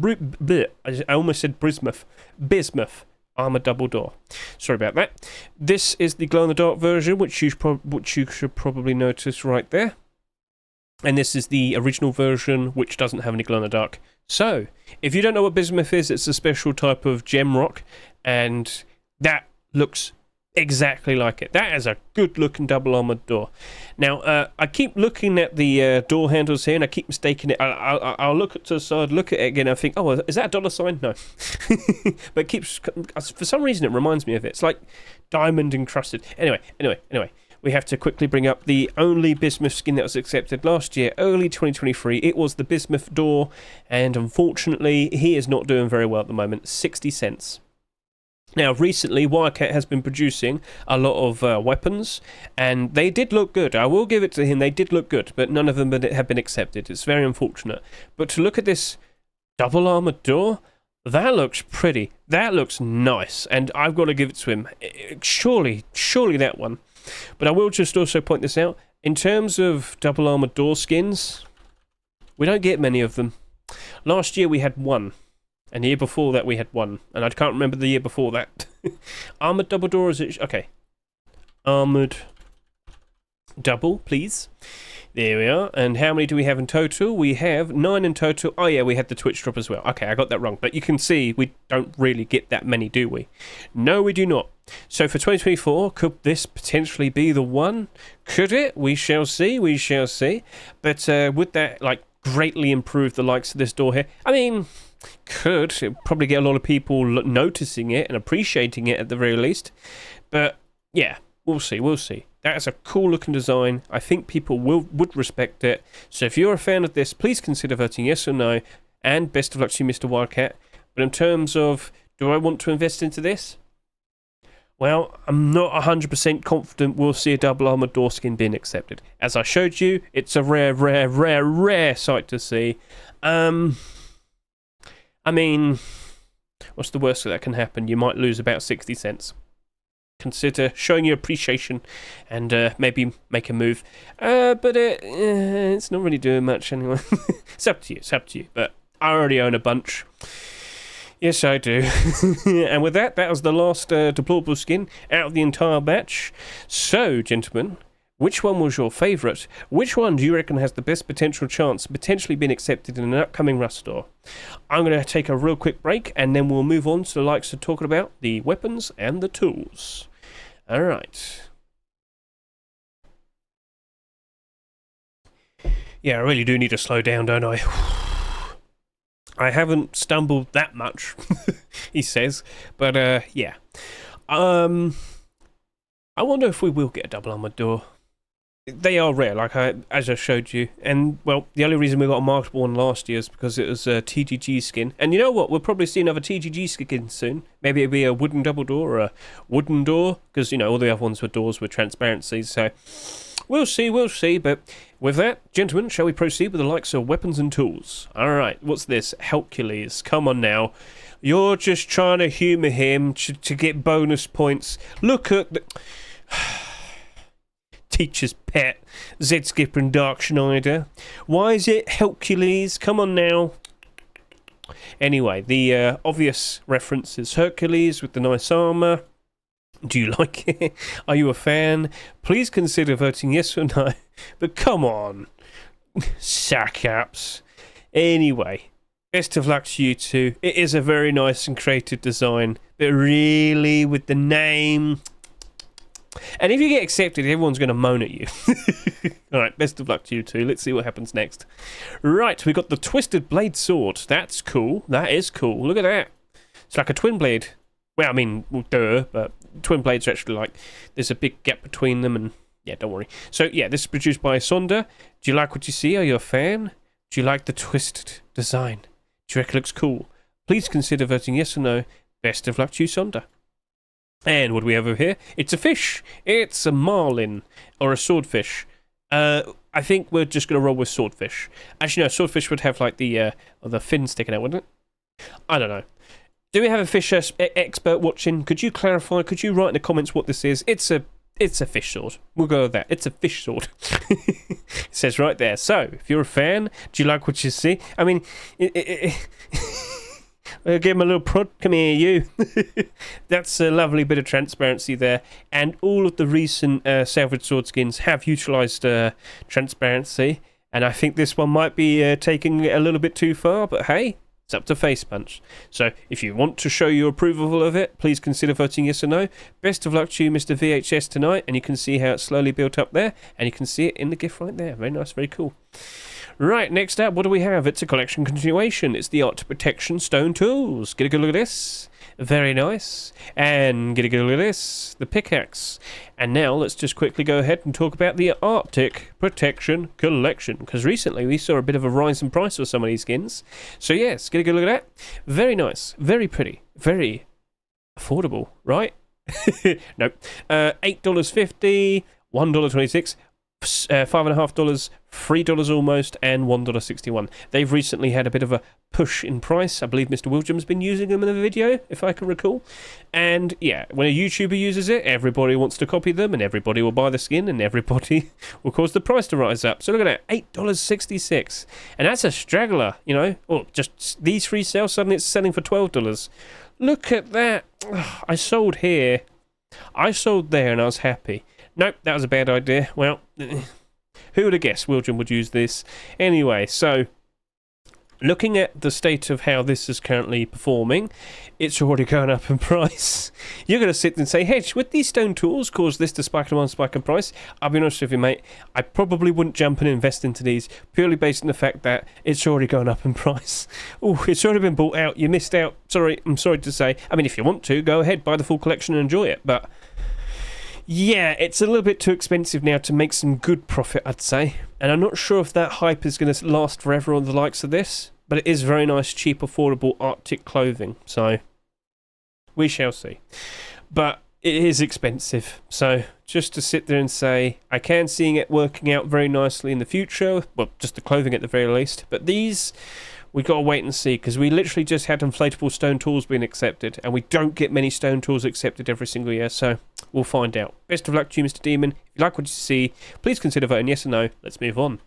I almost said Bismuth armored double door. Sorry about that. This is the glow in the dark version, which you should probably notice right there. And this is the original version, which doesn't have any glow in the dark. So if you don't know what Bismuth is, it's a special type of gem rock, and that looks exactly like it. That is a good looking double armored door. Now I keep looking at the door handles here and I keep mistaking it. I'll look to the side, look at it again, and I think, oh, is that a dollar sign? No. But it keeps, for some reason it reminds me of it. It's like diamond encrusted. Anyway, we have to quickly bring up the only Bismuth skin that was accepted last year, early 2023. It was the Bismuth door, and unfortunately he is not doing very well at the moment. 60 cents. Now, recently, Wildcat has been producing a lot of weapons, and they did look good. I will give it to him, they did look good, but none of them have been accepted. It's very unfortunate. But to look at this double armored door, that looks pretty. That looks nice, and I've got to give it to him. Surely that one. But I will just also point this out. In terms of double armored door skins, we don't get many of them. Last year we had one. And the year before that we had one. And I can't remember the year before that. Armoured double door, is it? Okay. Armoured double, please. There we are. And how many do we have in total? We have 9 in total. Oh yeah, we had the Twitch drop as well. Okay, I got that wrong. But you can see we don't really get that many, do we? No, we do not. So for 2024, could this potentially be the one? Could it? We shall see. We shall see. But would that like greatly improve the likes of this door here? I mean... could. It'd probably get a lot of people noticing it and appreciating it at the very least. But yeah, we'll see. That is a cool looking design. I think people would respect it. So if you're a fan of this, please consider voting yes or no. And best of luck to you, Mr. Wildcat. But in terms of, do I want to invest into this? Well, I'm not 100% confident we'll see a double armored door skin being accepted. As I showed you, it's a rare sight to see. I mean, what's the worst that can happen? You might lose about 60 cents. Consider showing your appreciation and maybe make a move. But it's not really doing much anyway. It's up to you. But I already own a bunch. Yes, I do. And with that was the last deployable skin out of the entire batch. So, gentlemen... which one was your favourite? Which one do you reckon has the best potential chance of potentially being accepted in an upcoming Rust store? I'm going to take a real quick break and then we'll move on to the likes of talking about the weapons and the tools. Alright. Yeah, I really do need to slow down, don't I? I haven't stumbled that much, he says. But, yeah. I wonder if we will get a double armoured door. They are rare, as I showed you. And, well, the only reason we got a marketable one last year is because it was a TGG skin. And you know what? We'll probably see another TGG skin soon. Maybe it'll be a wooden double door or a wooden door. Because, you know, all the other ones were doors with transparencies. So, we'll see. But with that, gentlemen, shall we proceed with the likes of weapons and tools? Alright, what's this? Hercules. Come on now. You're just trying to humour him to get bonus points. Look at the... Teacher's pet, Zed Skipper and Dark Schneider. Why is it Hercules? Come on now. Anyway, the obvious reference is Hercules with the nice armour. Do you like it? Are you a fan? Please consider voting yes or no. But come on. Sack ups. Anyway, best of luck to you two. It is a very nice and creative design. But really, with the name... And if you get accepted, everyone's going to moan at you. Alright, best of luck to you two. Let's see what happens next. Right, we got the Twisted Blade Sword. That's cool. That is cool. Look at that. It's like a twin blade. Well, I mean, duh, but twin blades are actually like... There's a big gap between them and... Yeah, don't worry. So, yeah, this is produced by Sonder. Do you like what you see? Are you a fan? Do you like the twisted design? Do you reckon it looks cool? Please consider voting yes or no. Best of luck to you, Sonder. And what do we have over here? It's a fish. It's a marlin or a swordfish. I think we're just going to roll with swordfish. Actually, no, swordfish would have like the fin sticking out, wouldn't it? I don't know. Do we have a fish expert watching? Could you clarify? Could you write in the comments what this is? It's a fish sword. We'll go with that. It's a fish sword. It says right there. So, if you're a fan, do you like what you see? I mean, give him a little prod. Come here, you. That's a lovely bit of transparency there. And all of the recent salvage sword skins have utilised transparency. And I think this one might be taking it a little bit too far. But hey, it's up to Face Punch. So if you want to show your approval of it, please consider voting yes or no. Best of luck to you, Mr. VHS, tonight. And you can see how it's slowly built up there. And you can see it in the GIF right there. Very nice, very cool. Right, next up, what do we have? It's a collection continuation. It's the Art Protection Stone Tools. Get a good look at this. Very nice. And get a good look at this. The pickaxe. And now let's just quickly go ahead and talk about the Arctic Protection Collection. Because recently we saw a bit of a rise in price for some of these skins. So yes, get a good look at that. Very nice. Very pretty. Very affordable, right? Nope. $8.50, $1.26. $5.50, $3 almost, and $1.61. They've recently had a bit of a push in price. I believe Mr. William's been using them in a video, if I can recall. And yeah, when a YouTuber uses it, everybody wants to copy them, and everybody will buy the skin, and everybody will cause the price to rise up. So look at that, $8.66. And that's a straggler, you know. Oh, just these three sales, suddenly it's selling for $12. Look at that. Ugh, I sold here. I sold there, and I was happy. Nope, that was a bad idea. Well, who would have guessed William would use this? Anyway, so looking at the state of how this is currently performing, it's already going up in price. You're going to sit and say, Hedge, would these stone tools cause this to spike in price? I'll be honest with you, mate. I probably wouldn't jump and invest into these purely based on the fact that it's already gone up in price. Oh, it's already been bought out. You missed out. Sorry, I'm sorry to say. I mean, if you want to, go ahead, buy the full collection and enjoy it. But yeah, it's a little bit too expensive now to make some good profit, I'd say. And I'm not sure if that hype is going to last forever on the likes of this. But it is very nice, cheap, affordable Arctic clothing. So, we shall see. But it is expensive. So, just to sit there and say, I can see it working out very nicely in the future. Well, just the clothing at the very least. But these, we got to wait and see. Because we literally just had inflatable stone tools being accepted. And we don't get many stone tools accepted every single year. So, we'll find out. Best of luck to you, Mr. Demon. If you like what you see, please consider voting yes or no. Let's move on.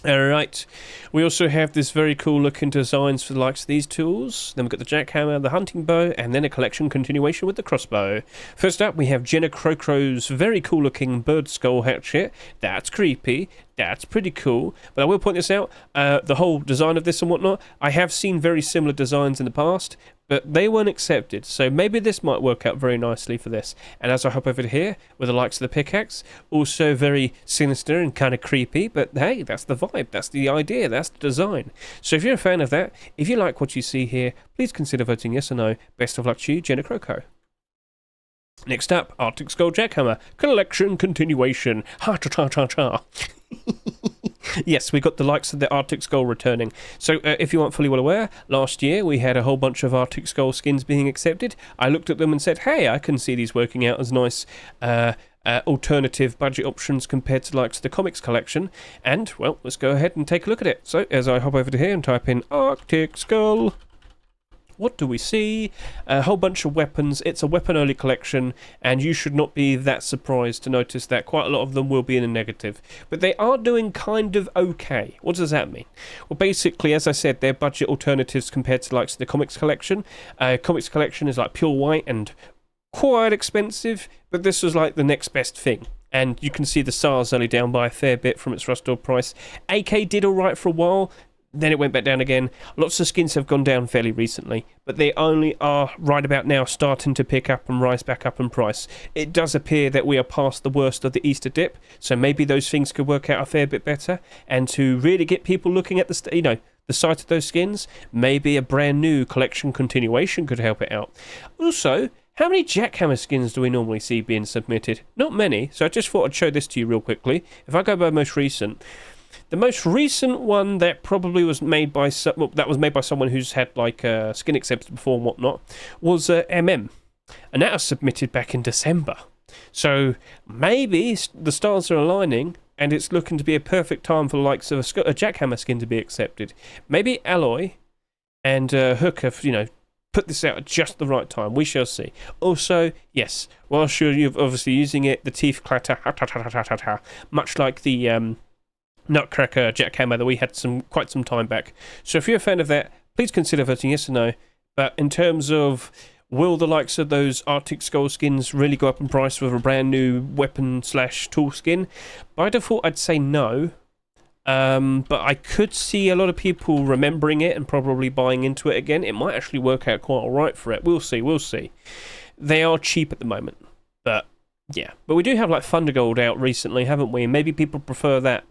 Alright, we also have this very cool looking designs for the likes of these tools. Then we've got the jackhammer, the hunting bow, and then a collection continuation with the crossbow. First up, we have Jenna Crocro's very cool looking bird skull hatchet. That's creepy. That's pretty cool. But I will point this out, the whole design of this and whatnot, I have seen very similar designs in the past, but they weren't accepted, so maybe this might work out very nicely for this. And as I hop over to here, with the likes of the pickaxe, also very sinister and kind of creepy, but hey, that's the vibe, that's the idea, that's the design. So if you're a fan of that, if you like what you see here, please consider voting yes or no. Best of luck to you, Jenna Croco. Next up, Arctic Skull Jackhammer, Collection Continuation. Ha cha cha cha cha. Yes, we got the likes of the Arctic Skull returning. So if you aren't fully well aware, last year we had a whole bunch of Arctic Skull skins being accepted. I looked at them and said, hey, I can see these working out as nice alternative budget options compared to likes of the comics collection. And, well, let's go ahead and take a look at it. So as I hop over to here and type in Arctic Skull, what do we see? A whole bunch of weapons. It's a weapon-only collection, and you should not be that surprised to notice that quite a lot of them will be in a negative. But they are doing kind of okay. What does that mean? Well, basically, as I said, they're budget alternatives compared to like the comics collection. Comics collection is like pure white and quite expensive, but this was like the next best thing. And you can see the SAR's only down by a fair bit from its rust price. AK did alright for a while. Then it went back down again. Lots of skins have gone down fairly recently, but they only are right about now starting to pick up and rise back up in price. It does appear that we are past the worst of the Easter dip, so maybe those things could work out a fair bit better. And to really get people looking at the sight of those skins, maybe a brand new collection continuation could help it out. Also, how many Jackhammer skins do we normally see being submitted? Not many, so I just thought I'd show this to you real quickly. If I go by most recent, the most recent one that probably was made by someone who's had like skin accepted before and whatnot was MM, and that was submitted back in December. So maybe the stars are aligning, and it's looking to be a perfect time for the likes of a Jackhammer skin to be accepted. Maybe Alloy and Hook have put this out at just the right time. We shall see. Also, yes, whilst you're obviously using it, the teeth clatter, much like the Nutcracker Jackhammer that we had quite some time back. So if you're a fan of that, please consider voting yes or no. But in terms of will the likes of those Arctic Skull skins really go up in price with a brand new weapon/tool skin? By default, I'd say no. But I could see a lot of people remembering it and probably buying into it again. It might actually work out quite alright for it. We'll see. They are cheap at the moment. But yeah. But we do have like Thundergold out recently, haven't we? Maybe people prefer that.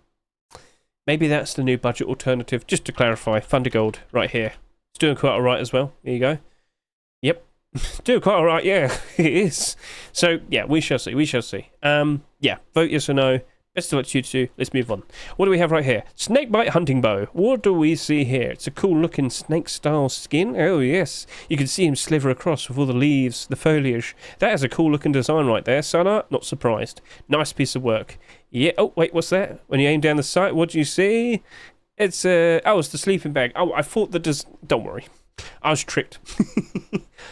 Maybe that's the new budget alternative. Just to clarify, Thundergold right here. It's doing quite alright as well. There you go. Yep. Doing quite alright, yeah. It is. So, yeah, we shall see. Yeah, vote yes or no. Best of luck to you two. Let's move on. What do we have right here? Snakebite Hunting Bow. What do we see here? It's a cool looking snake-style skin. Oh, yes. You can see him sliver across with all the leaves, the foliage. That is a cool looking design right there. Sana, not surprised. Nice piece of work. Yeah. Oh, wait, what's that? When you aim down the sight, what do you see? It's it's the sleeping bag. Oh, I thought don't worry. I was tricked.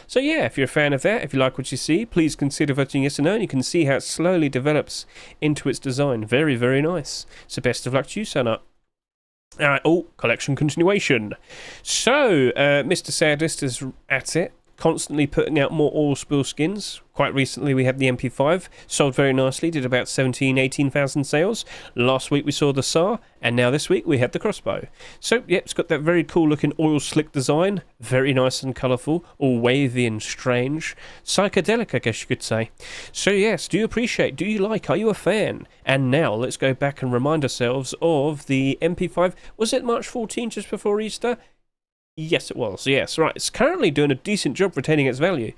So yeah, if you're a fan of that, if you like what you see, please consider voting yes or no. And you can see how it slowly develops into its design. Very, very nice. So best of luck to you, Sana. Collection continuation. So, Mr. Sadist is at it, constantly putting out more oil spill skins. Quite recently we had the MP5, sold very nicely, did about 18,000 sales. Last week we saw the SAR, and now this week we had the crossbow. So, yep, it's got that very cool looking oil slick design, very nice and colourful, all wavy and strange. Psychedelic, I guess you could say. So yes, do you appreciate, do you like, are you a fan? And now let's go back and remind ourselves of the MP5. Was it March 14, just before Easter? Yes, it was. Yes, right. It's currently doing a decent job retaining its value.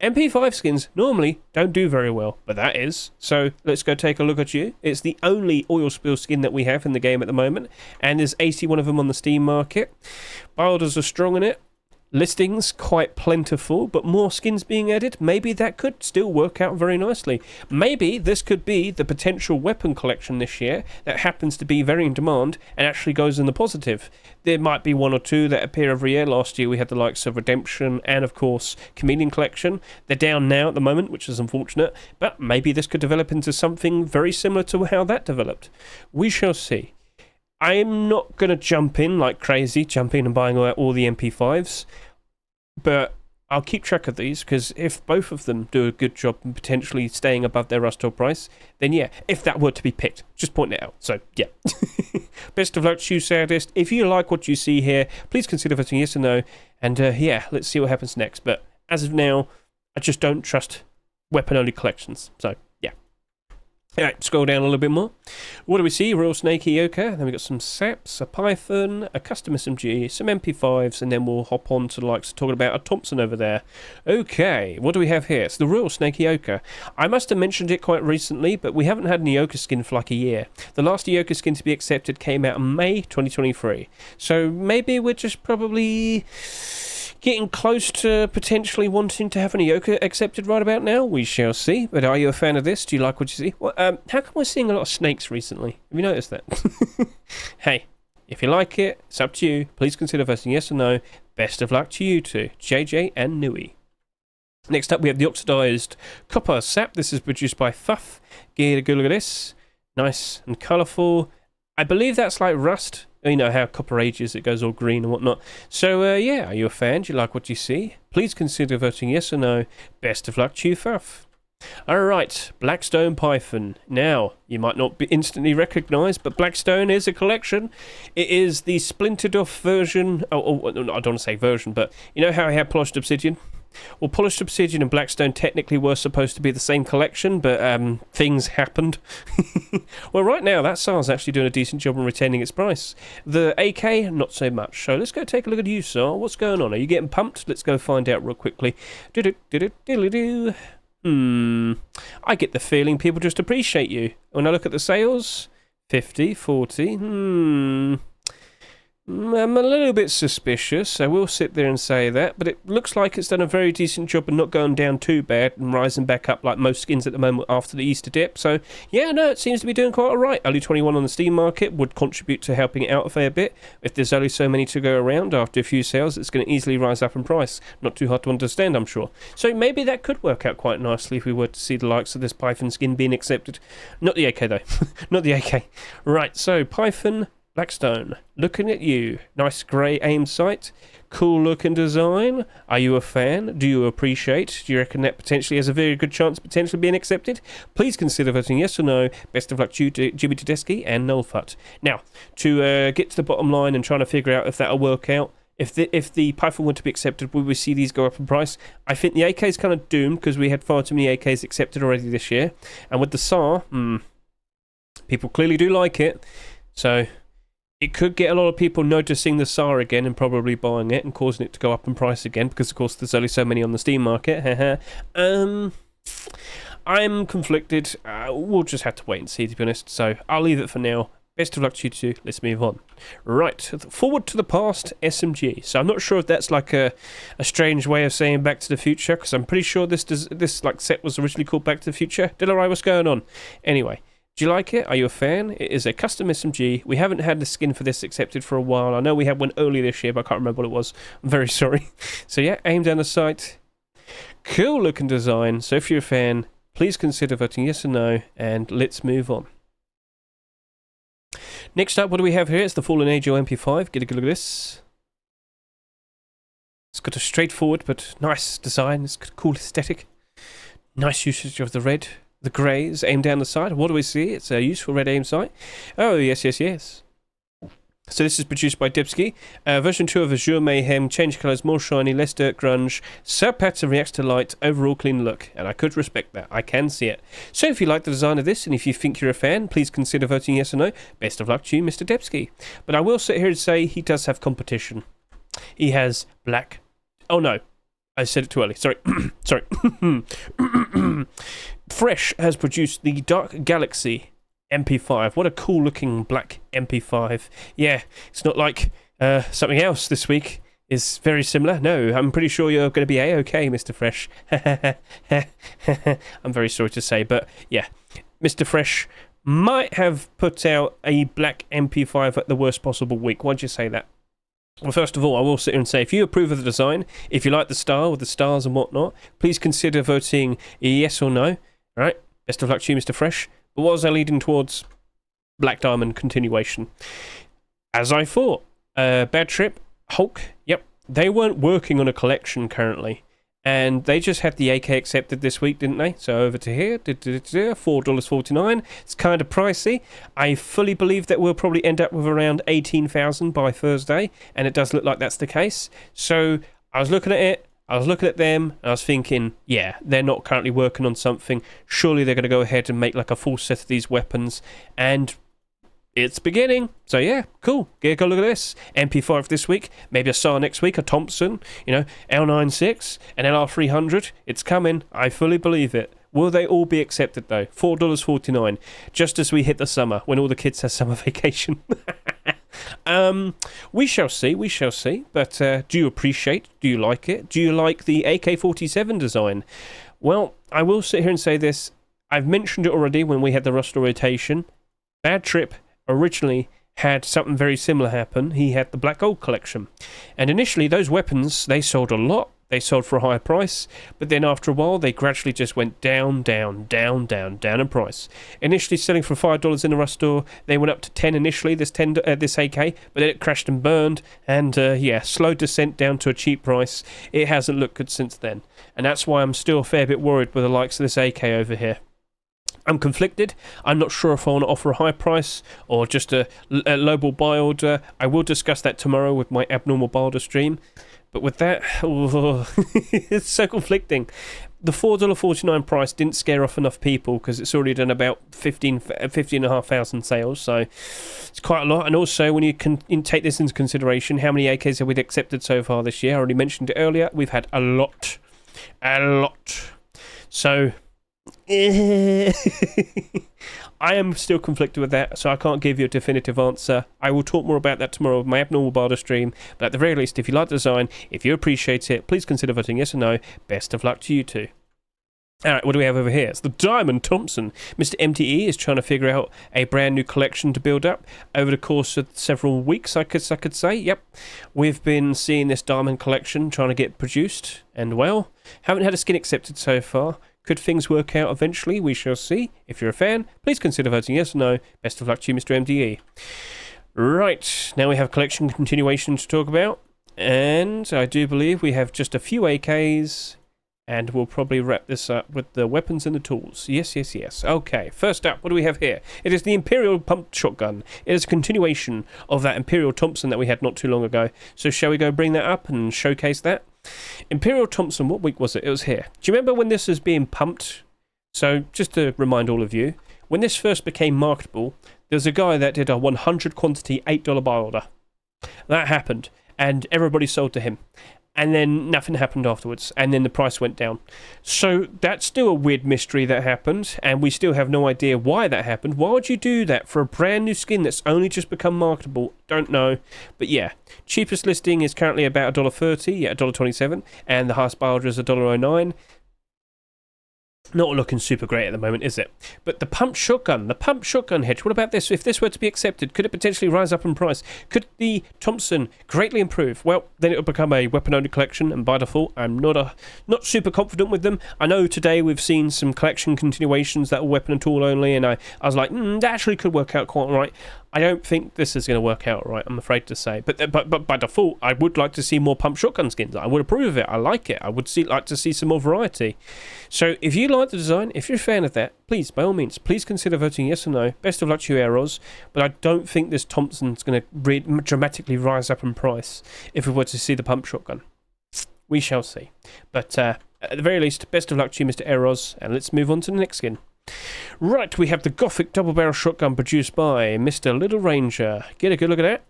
MP5 skins normally don't do very well, but that is. So let's go take a look at you. It's the only oil spill skin that we have in the game at the moment, and there's 81 of them on the Steam market. Builders are strong in it. Listings quite plentiful, but more skins being added. Maybe that could still work out very nicely. Maybe this could be the potential weapon collection this year that happens to be very in demand and actually goes in the positive. There might be one or two that appear every year. Last year we had the likes of Redemption and of course Chameleon Collection. They're down now at the moment, which is unfortunate, but maybe this could develop into something very similar to how that developed. We shall see. I'm not going to jump in like crazy, and buying all the MP5s, but I'll keep track of these, because if both of them do a good job in potentially staying above their rust price, then yeah, if that were to be picked, just point it out. So, yeah. Best of luck to you, Sadist. If you like what you see here, please consider voting yes or no, and yeah, let's see what happens next. But as of now, I just don't trust weapon-only collections, so yeah. Alright, scroll down a little bit more. What do we see? Royal Snake Yoka, then we've got some Saps, a Python, a Custom SMG, some MP5s, and then we'll hop on to the likes of talking about a Thompson over there. Okay, what do we have here? It's the Royal Snake Yoka. I must have mentioned it quite recently, but we haven't had an Yoka skin for like a year. The last Yoka skin to be accepted came out in May 2023. So maybe we're just probably getting close to potentially wanting to have an Yoka accepted right about now. We shall see. But are you a fan of this? Do you like what you see? Well, how come we're seeing a lot of snakes recently? Have you noticed that? Hey, if you like it, it's up to you. Please consider voting yes or no. Best of luck to you two, JJ and Nui. Next up, we have the Oxidized Copper Sap. This is produced by Thuff. Get a good look at this. Nice and colourful. I believe that's like rust. You know how copper ages, it goes all green and whatnot. So, yeah, are you a fan? Do you like what you see? Please consider voting yes or no. Best of luck to you, Thuff. Alright, Blackstone Python. Now, you might not be instantly recognised, but Blackstone is a collection. It is the splintered off version. I don't want to say version, but you know how I had Polished Obsidian? Well, Polished Obsidian and Blackstone technically were supposed to be the same collection, but things happened. Well, right now, that SAR's actually doing a decent job in retaining its price. The AK, not so much. So let's go take a look at you, SAR. What's going on? Are you getting pumped? Let's go find out real quickly. I get the feeling people just appreciate you. When I look at the sales, 50, 40, I'm a little bit suspicious, I will sit there and say that, but it looks like it's done a very decent job of not going down too bad and rising back up like most skins at the moment after the Easter dip. So, yeah, no, it seems to be doing quite alright. Only 21 on the Steam market would contribute to helping it out a fair bit. If there's only so many to go around after a few sales, it's going to easily rise up in price. Not too hard to understand, I'm sure. So maybe that could work out quite nicely if we were to see the likes of this Python skin being accepted. Not the AK, though. Not the AK. Right, so Python Blackstone, looking at you. Nice grey aim sight. Cool looking design. Are you a fan? Do you appreciate? Do you reckon that potentially has a very good chance of potentially being accepted? Please consider voting yes or no. Best of luck to you, Jimmy Tedeschi and Nullfut. Now, to get to the bottom line and trying to figure out if that'll work out, if the Python were to be accepted, will we see these go up in price? I think the AK is kind of doomed because we had far too many AKs accepted already this year. And with the SAR, people clearly do like it. So it could get a lot of people noticing the SAR again and probably buying it and causing it to go up in price again because, of course, there's only so many on the Steam market. I'm conflicted. We'll just have to wait and see, to be honest. So I'll leave it for now. Best of luck to you two. Let's move on. Right, Forward to the Past SMG. So I'm not sure if that's like a strange way of saying Back to the Future, because I'm pretty sure this like set was originally called Back to the Future. Dillarai, what's going on? Anyway. Do you like it? Are you a fan? It is a custom SMG. We haven't had the skin for this accepted for a while. I know we had one earlier this year, but I can't remember what it was. I'm very sorry. So yeah, aim down the sight. Cool looking design. So if you're a fan, please consider voting yes or no, and let's move on. Next up, what do we have here? It's the Fallen Angel MP5. Get a good look at this. It's got a straightforward but nice design. It's got a cool aesthetic. Nice usage of the red. The greys, aim down the sight. What do we see? It's a useful red aim sight. Oh, yes, yes, yes. So this is produced by Dipsky. Version 2 of Azure Mayhem. Change colours, more shiny, less dirt grunge. Sub pattern reacts to light. Overall clean look. And I could respect that. I can see it. So if you like the design of this and if you think you're a fan, please consider voting yes or no. Best of luck to you, Mr. Dipsky. But I will sit here and say he does have competition. He has black... Oh, no. I said it too early. Sorry. Sorry. Fresh has produced the Dark Galaxy MP5. What a cool looking black MP5. Yeah, it's not like something else this week is very similar. No, I'm pretty sure you're going to be A-okay, Mr. Fresh. I'm very sorry to say, but yeah, Mr. Fresh might have put out a black MP5 at the worst possible week. Why'd you say that? Well, first of all, I will sit here and say, if you approve of the design, if you like the style with the stars and whatnot, please consider voting yes or no. All right, best of luck to you, Mr. Fresh. But what was I leading towards? Black Diamond continuation. As I thought, Bad Trip, Hulk, yep, they weren't working on a collection currently. And they just had the AK accepted this week, didn't they? So over to here, $4.49. It's kind of pricey. I fully believe that we'll probably end up with around 18,000 by Thursday, and it does look like that's the case. So I was looking at it, I was looking at them, and I was thinking, yeah, they're not currently working on something. Surely they're going to go ahead and make like a full set of these weapons, and it's beginning. So yeah, cool. Go look at this. MP5 this week, maybe a SAR next week, a Thompson, L96, an LR300. It's coming. I fully believe it. Will they all be accepted though? $4.49, just as we hit the summer, when all the kids have summer vacation. We shall see. But do you like it? Do you like the AK-47 design? Well, I will sit here and say this. I've mentioned it already when we had the roster rotation. Bad Trip originally had something very similar happen. He had the Black Gold collection, and initially those weapons, they sold a lot, they sold for a higher price, but then after a while they gradually just went down in price. Initially selling for $5 in the Rust store, they went up to 10 initially, this AK, but then it crashed and burned, and slow descent down to a cheap price. It hasn't looked good since then, and that's why I'm still a fair bit worried with the likes of this AK over here. I'm conflicted. I'm not sure if I want to offer a high price or just a lowball buy order. I will discuss that tomorrow with my abnormal buy order stream. But with that, it's so conflicting. The $4.49 price didn't scare off enough people because it's already done about 15,500 sales. So it's quite a lot. And also, when you can take this into consideration, how many AKs have we accepted so far this year? I already mentioned it earlier. We've had a lot. So I am still conflicted with that, so I can't give you a definitive answer. I will talk more about that tomorrow with my abnormal barter stream, but at the very least, if you like the design, if you appreciate it, please consider voting yes or no. Best of luck to you too. Alright, what do we have over here? It's the Diamond Thompson. Mr. MTE is trying to figure out a brand new collection to build up over the course of several weeks, I could say. Yep, we've been seeing this Diamond collection trying to get produced, and well, haven't had a skin accepted so far. Could things work out eventually? We shall see. If you're a fan, please consider voting yes or no. Best of luck to you, Mr. MDE. Right, now we have collection continuation to talk about. And I do believe we have just a few AKs. And we'll probably wrap this up with the weapons and the tools. Yes. Okay, first up, what do we have here? It is the Imperial pumped shotgun. It is a continuation of that Imperial Thompson that we had not too long ago. So shall we go bring that up and showcase that? Imperial Thompson, what week was it? It was here. Do you remember when this was being pumped? So just to remind all of you, when this first became marketable, there was a guy that did a 100 quantity $8 buy order. That happened, and everybody sold to him. And then nothing happened afterwards, and then the price went down. So that's still a weird mystery that happened, and we still have no idea why that happened. Why would you do that for a brand new skin that's only just become marketable? Don't know. But yeah, cheapest listing is currently about $1.30, $1.27, and the highest buy order is $1.09. Not looking super great at the moment, is it? But the pump shotgun Hedge, what about this? If this were to be accepted, could it potentially rise up in price? Could the Thompson greatly improve? Well, then it would become a weapon-only collection, and by default, I'm not super confident with them. I know today we've seen some collection continuations that are weapon and tool only, and I was like, that actually could work out quite all right. I don't think this is going to work out right, I'm afraid to say. But by default, I would like to see more pump shotgun skins. I would approve of it. I like it. I would like to see some more variety. So if you like the design, if you're a fan of that, please, by all means, please consider voting yes or no. Best of luck to you, Eros. But I don't think this Thompson's going to dramatically rise up in price if we were to see the pump shotgun. We shall see. But at the very least, best of luck to you, Mr. Eros. And let's move on to the next skin. Right, we have the Gothic double barrel shotgun produced by Mr. Little Ranger. Get a good look at that.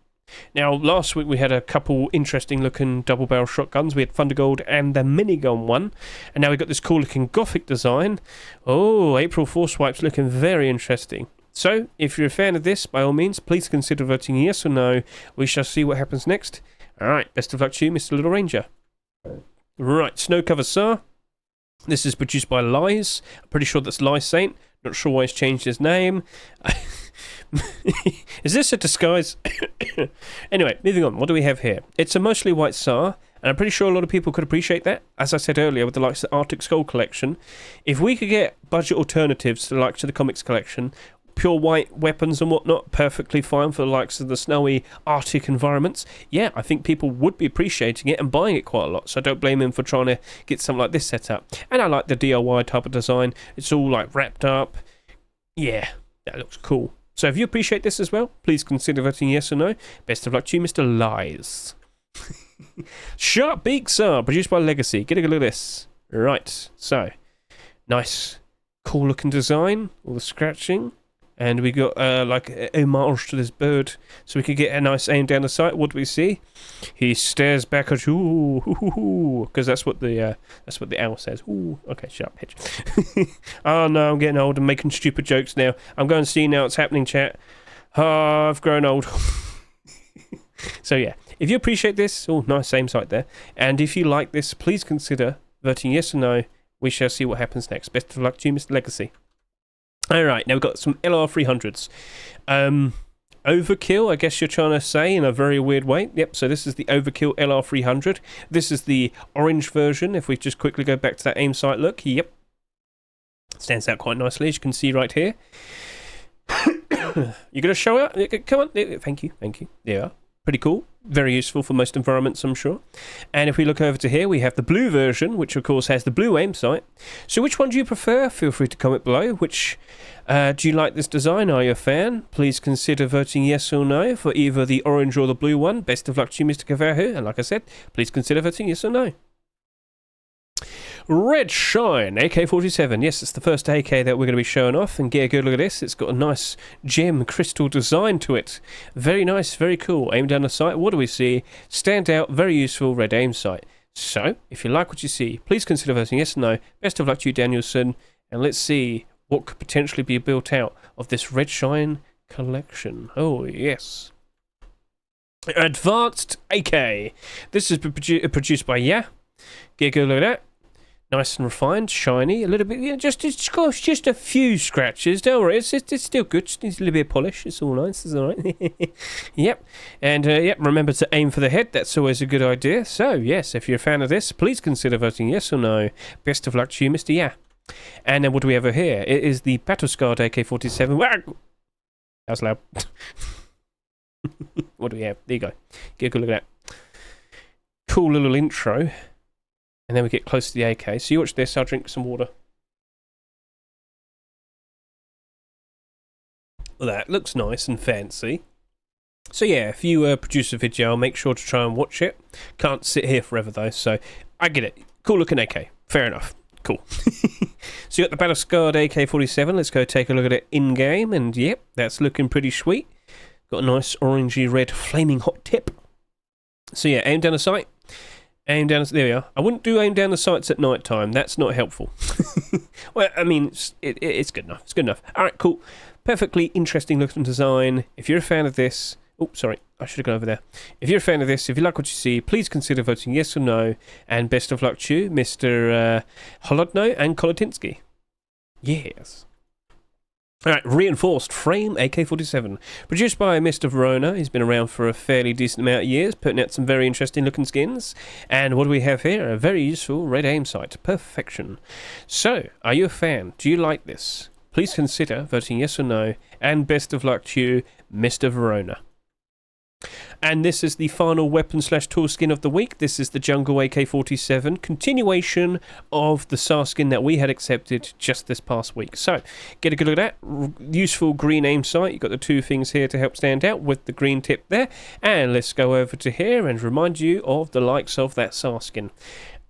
Now, last week we had a couple interesting looking double barrel shotguns. We had Thundergold and the minigun one. And now we've got this cool looking Gothic design. Oh, April Forcewipe's looking very interesting. So, if you're a fan of this, by all means, please consider voting yes or no. We shall see what happens next. Alright, best of luck to you, Mr. Little Ranger. Right, Snow Cover SAR. This is produced by Lies. I'm pretty sure that's Lies Saint. Not sure why he's changed his name. Is this a disguise? Anyway, moving on. What do we have here? It's a mostly white SAR, and I'm pretty sure a lot of people could appreciate that. As I said earlier, with the likes of the Arctic Skull collection, if we could get budget alternatives to the likes of the comics collection, pure white weapons and whatnot, perfectly fine for the likes of the snowy Arctic environments. Yeah, I think people would be appreciating it and buying it quite a lot, so I don't blame him for trying to get something like this set up. And I like the DIY type of design. It's all like wrapped up. Yeah, that looks cool. So if you appreciate this as well, please consider voting yes or no. Best of luck to you, Mr. Lies. Sharp Beaks are produced by Legacy. Get a good look at this. Right, so nice, cool looking design. All the scratching, and we got like a homage to this bird, so we can get a nice aim down the sight. What do we see? He stares back at you, because that's what the owl says. Ooh, okay, shut up, Hedge. Oh no, I'm getting old and making stupid jokes now. I'm going to see now what's happening, chat. Oh, I've grown old. So yeah, if you appreciate this, oh, nice aim sight there, and if you like this, please consider voting yes or no. We shall see what happens next. Best of luck to you, Mr. Legacy. Alright, now we've got some LR300s. Overkill, I guess you're trying to say, in a very weird way. Yep, so this is the Overkill LR300. This is the orange version. If we just quickly go back to that aim sight look. Yep. Stands out quite nicely, as you can see right here. You're going to show it? Come on. Thank you. There you are. Pretty cool. Very useful for most environments, I'm sure. And if we look over to here, we have the blue version, which of course has the blue aim sight. So which one do you prefer? Feel free to comment below. Which do you like this design? Are you a fan? Please consider voting yes or no for either the orange or the blue one. Best of luck to you, Mr. Kavahu. And like I said, please consider voting yes or no. Red Shine AK-47. Yes, it's the first AK that we're going to be showing off, and get a good look at this. It's got a nice gem crystal design to it. Very nice, very cool. Aim down the sight. What do we see? Stand out, very useful red aim sight. So, if you like what you see, please consider voting yes or no. Best of luck to you, Danielson, and let's see what could potentially be built out of this Red Shine collection. Oh, yes. Advanced AK. This is produced by Get a good look at that. Nice and refined, shiny, a little bit, yeah, just a few scratches. Don't worry, it's still good. Just needs a little bit of polish. It's all nice. It's all right. Yep, and yep. Remember to aim for the head. That's always a good idea. So yes, if you're a fan of this, please consider voting yes or no. Best of luck to you, Mr. Yeah. And then what do we have over here? It is the battle-scarred AK-47. That was loud. What do we have? There you go. Get a good look at that. Cool little intro. And then we get close to the AK. So you watch this, I'll drink some water. Well, that looks nice and fancy. So yeah, if you produce a video, make sure to try and watch it. Can't sit here forever though, so I get it. Cool looking AK. Fair enough. Cool. So you got the battle-scarred AK-47. Let's go take a look at it in-game. And yep, that's looking pretty sweet. Got a nice orangey red flaming hot tip. So yeah, aim down the sight. Aim down, there we are. I wouldn't do aim down the sights at night time. That's not helpful. Well, I mean, it's good enough. It's good enough. All right, cool. Perfectly interesting looking design. If you're a fan of this... Oh, sorry. I should have gone over there. If you're a fan of this, if you like what you see, please consider voting yes or no. And best of luck to you, Mr. Holodno and Kolotinsky. Yes. Alright, Reinforced Frame AK-47. Produced by Mr. Verona. He's been around for a fairly decent amount of years, putting out some very interesting looking skins. And what do we have here? A very useful red aim sight. Perfection. So, are you a fan? Do you like this? Please consider voting yes or no. And best of luck to you, Mr. Verona. And this is the final weapon/tool skin of the week. This is the Jungle AK-47, continuation of the SAR skin that we had accepted just this past week. So, get a good look at that. Useful green aim sight. You've got the two things here to help stand out with the green tip there. And let's go over to here and remind you of the likes of that SAR skin.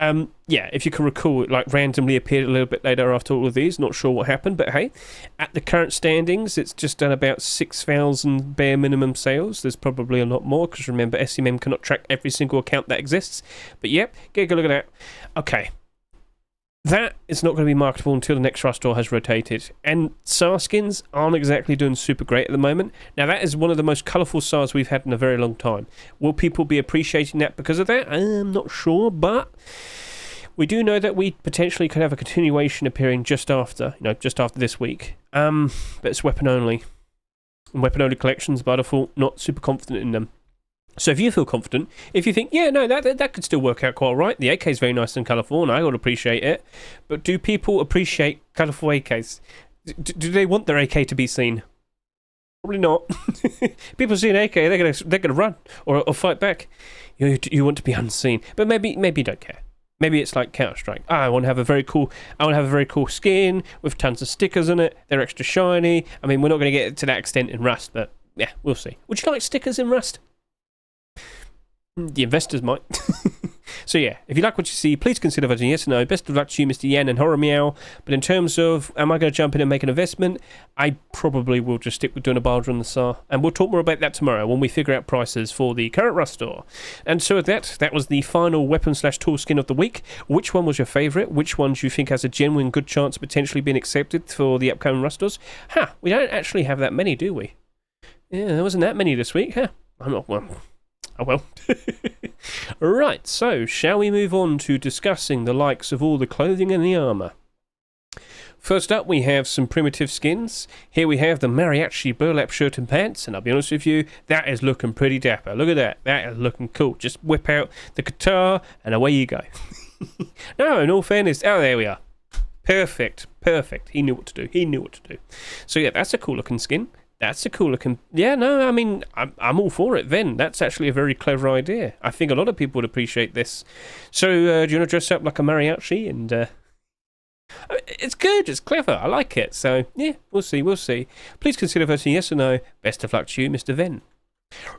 Yeah, if you can recall, it like randomly appeared a little bit later after all of these. Not sure what happened, but hey, at the current standings, it's just done about 6,000 bare minimum sales. There's probably a lot more, because remember, SMM cannot track every single account that exists. But yep, get a good look at that. Okay, that is not going to be marketable until the next Rustor has rotated. And SAR skins aren't exactly doing super great at the moment. Now, that is one of the most colourful SARs we've had in a very long time. Will people be appreciating that because of that? I'm not sure, but we do know that we potentially could have a continuation appearing just after, just after this week. But it's weapon only. And weapon only collections, by default, not super confident in them. So if you feel confident, if you think, yeah, no, that could still work out quite right. The AK is very nice and colourful, and I would appreciate it. But do people appreciate colourful AKs? Do they want their AK to be seen? Probably not. People see an AK, they're gonna run or fight back. You want to be unseen, but maybe you don't care. Maybe it's like Counter-Strike. I want to have a very cool skin with tons of stickers on it. They're extra shiny. I mean, we're not going to get to that extent in Rust, but yeah, we'll see. Would you like stickers in Rust? The investors might. So yeah, if you like what you see, please consider voting yes or no. Best of luck to you, Mr. Yen and Horror Meow. But in terms of, am I going to jump in and make an investment? I probably will just stick with doing a barter on the SAR. And we'll talk more about that tomorrow when we figure out prices for the current Rust store. And so with that was the final weapon/tool skin of the week. Which one was your favourite? Which one do you think has a genuine good chance of potentially being accepted for the upcoming Rust stores? We don't actually have that many, do we? Yeah, there wasn't that many this week, I'm not one. Oh well. Right, so shall we move on to discussing the likes of all the clothing and the armour? First up, we have some primitive skins. Here we have the mariachi burlap shirt and pants, and I'll be honest with you, that is looking pretty dapper. Look at that. That is looking cool. Just whip out the guitar, and away you go. No, in all fairness, oh, there we are. Perfect. He knew what to do. So yeah, that's a cool looking skin. That's a cool looking... Yeah, no, I mean, I'm all for it then. That's actually a very clever idea. I think a lot of people would appreciate this. So, do you want to dress up like a mariachi? And it's good, it's clever, I like it. So, yeah, we'll see. Please consider voting yes or no. Best of luck to you, Mr. Venn.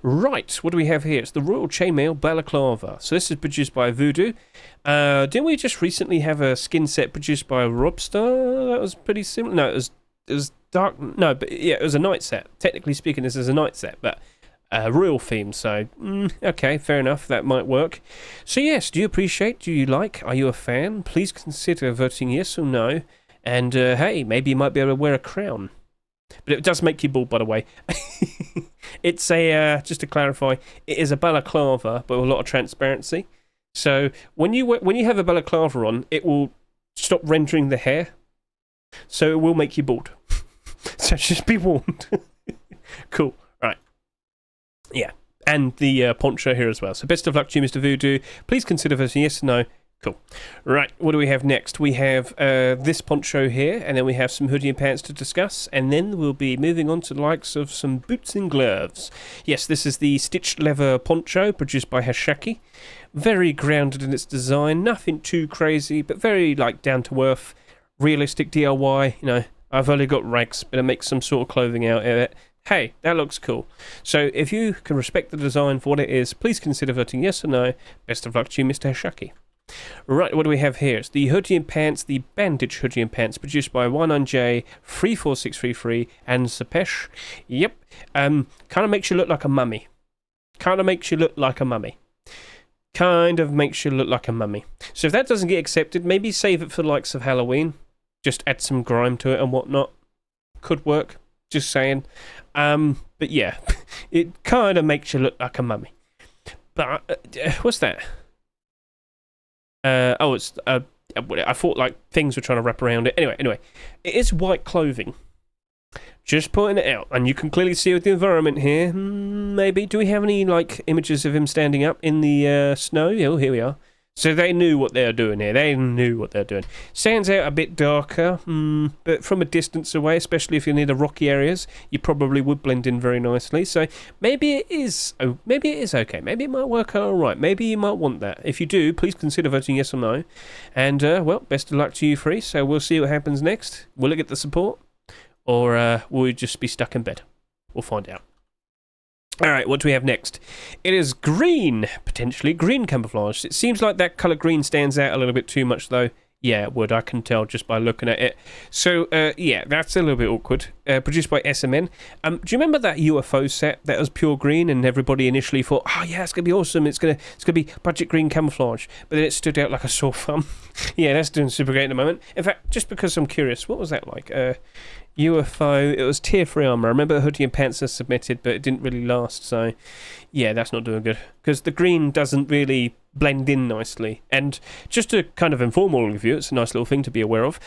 Right, what do we have here? It's the Royal Chainmail Balaclava. So this is produced by Voodoo. Didn't we just recently have a skin set produced by Robstar? That was pretty similar. No, it was dark. No, but yeah, it was a night set. Technically speaking, this is a night set, but royal theme. So okay, fair enough. That might work. So yes, do you appreciate? Do you like? Are you a fan? Please consider voting yes or no. And hey, maybe you might be able to wear a crown. But it does make you bald, by the way. It's a just to clarify, it is a balaclava, but with a lot of transparency. So when you have a balaclava on, it will stop rendering the hair. So it will make you bald. So just be warned. Cool. Right. Yeah. And the poncho here as well. So best of luck to you, Mr. Voodoo. Please consider voting yes or no. Cool. Right. What do we have next? We have this poncho here, and then we have some hoodie and pants to discuss, and then we'll be moving on to the likes of some boots and gloves. Yes, this is the stitched leather poncho produced by Hashaki. Very grounded in its design. Nothing too crazy, but very down to earth. Realistic DIY, I've only got rags, but I make some sort of clothing out of it. Hey, that looks cool. So if you can respect the design for what it is, please consider voting yes or no. Best of luck to you, Mr. Hashaki. Right, what do we have here? It's the hoodie and pants, the bandage hoodie and pants, produced by 19J, 34633, and Sapesh. Yep, kind of makes you look like a mummy. So if that doesn't get accepted, maybe save it for the likes of Halloween. Just add some grime to it and whatnot. Could work. Just saying. But yeah, it kind of makes you look like a mummy. But what's that? It's I thought things were trying to wrap around it. Anyway, it is white clothing. Just pointing it out, and you can clearly see with the environment here. Maybe do we have any images of him standing up in the snow? Oh, here we are. So they knew what they were doing here. Stands out a bit darker, but from a distance away, especially if you're near the rocky areas, you probably would blend in very nicely. So maybe it is okay. Maybe it might work out all right. Maybe you might want that. If you do, please consider voting yes or no. And well, best of luck to you three. So we'll see what happens next. Will it get the support, or will we just be stuck in bed? We'll find out. Alright, what do we have next? It is green, potentially. Green camouflage. It seems like that colour green stands out a little bit too much, though. Yeah, it would. I can tell just by looking at it. So, yeah, that's a little bit awkward. Produced by SMN. Do you remember that UFO set that was pure green, and everybody initially thought, oh, yeah, it's going to be awesome. It's going to be budget green camouflage. But then it stood out like a sore thumb. Yeah, that's doing super great at the moment. In fact, just because I'm curious, what was that like? UFO, it was tier 3 armour. I remember the hoodie and pants are submitted, but it didn't really last, so yeah, that's not doing good. Because the green doesn't really blend in nicely. And just to kind of inform all of you, it's a nice little thing to be aware of,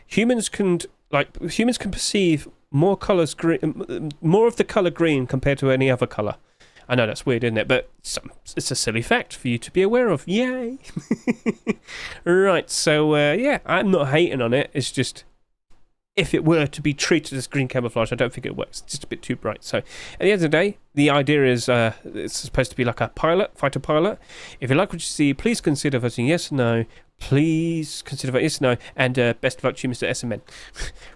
humans can perceive more colours more of the colour green compared to any other colour. I know that's weird, isn't it? But it's a silly fact for you to be aware of. Yay! Right, so yeah, I'm not hating on it, it's just if it were to be treated as green camouflage, I don't think it works. It's just a bit too bright. So, at the end of the day, the idea is it's supposed to be like a fighter pilot. If you like what you see, please consider voting yes or no. Please consider voting yes or no. And best of luck to you, Mr. SMN.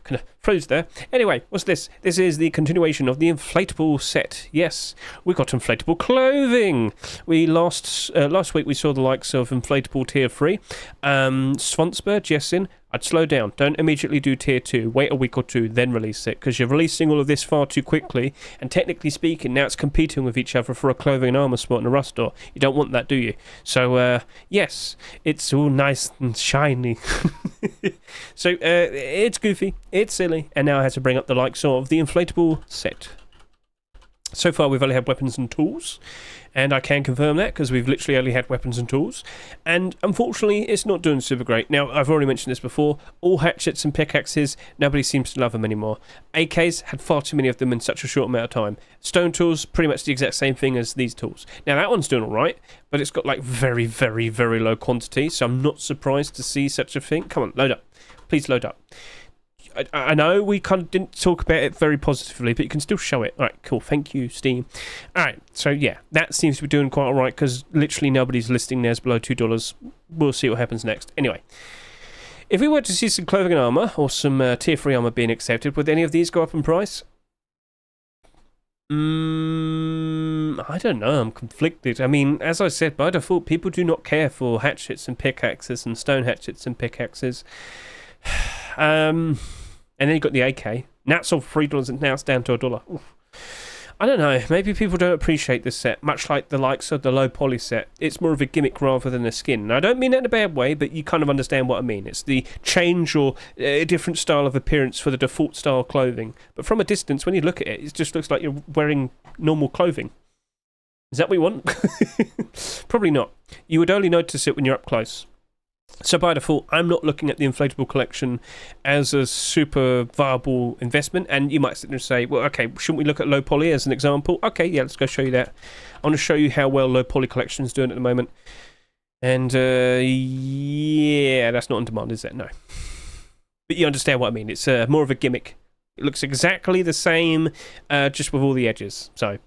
Kind of froze there. Anyway, what's this? This is the continuation of the inflatable set. Yes, we got inflatable clothing. We last week we saw the likes of inflatable tier 3. Swansper, Jessin. I'd slow down. Don't immediately do tier 2. Wait a week or two, then release it, because you're releasing all of this far too quickly, and technically speaking, now it's competing with each other for a clothing and armour spot in a rust store. You don't want that, do you? So, yes, it's all nice and shiny. So, it's goofy, it's silly, and now I have to bring up the likes of the inflatable set. So far, we've only had weapons and tools, and I can confirm that because we've literally only had weapons and tools, and unfortunately, it's not doing super great. Now, I've already mentioned this before, all hatchets and pickaxes, nobody seems to love them anymore. AKs had far too many of them in such a short amount of time. Stone tools, pretty much the exact same thing as these tools. Now, that one's doing alright, but it's got like very, very, very low quantity, so I'm not surprised to see such a thing. Come on, load up. Please load up. I know we kind of didn't talk about it very positively, but you can still show it. All right, cool. Thank you, Steam. All right, so yeah, that seems to be doing quite all right because literally nobody's listing theirs below $2. We'll see what happens next. Anyway, if we were to see some clothing and armour or some tier 3 armour being accepted, would any of these go up in price? I don't know. I'm conflicted. I mean, as I said, by default, people do not care for hatchets and pickaxes and stone hatchets and pickaxes. And then you got the AK. Now it's all $3 and now it's down to $1. Oof. I don't know. Maybe people don't appreciate this set, much like the likes of the low poly set. It's more of a gimmick rather than a skin. And I don't mean that in a bad way, but you kind of understand what I mean. It's the change or a different style of appearance for the default style clothing. But from a distance, when you look at it, it just looks like you're wearing normal clothing. Is that what you want? Probably not. You would only notice it when you're up close. So by default, I'm not looking at the inflatable collection as a super viable investment. And you might sit there and say, well, okay, shouldn't we look at low poly as an example? Okay, yeah, let's go show you that. I want to show you how well low poly collection is doing at the moment. And yeah, that's not on demand, is it? No. But you understand what I mean. It's more of a gimmick. It looks exactly the same, just with all the edges. So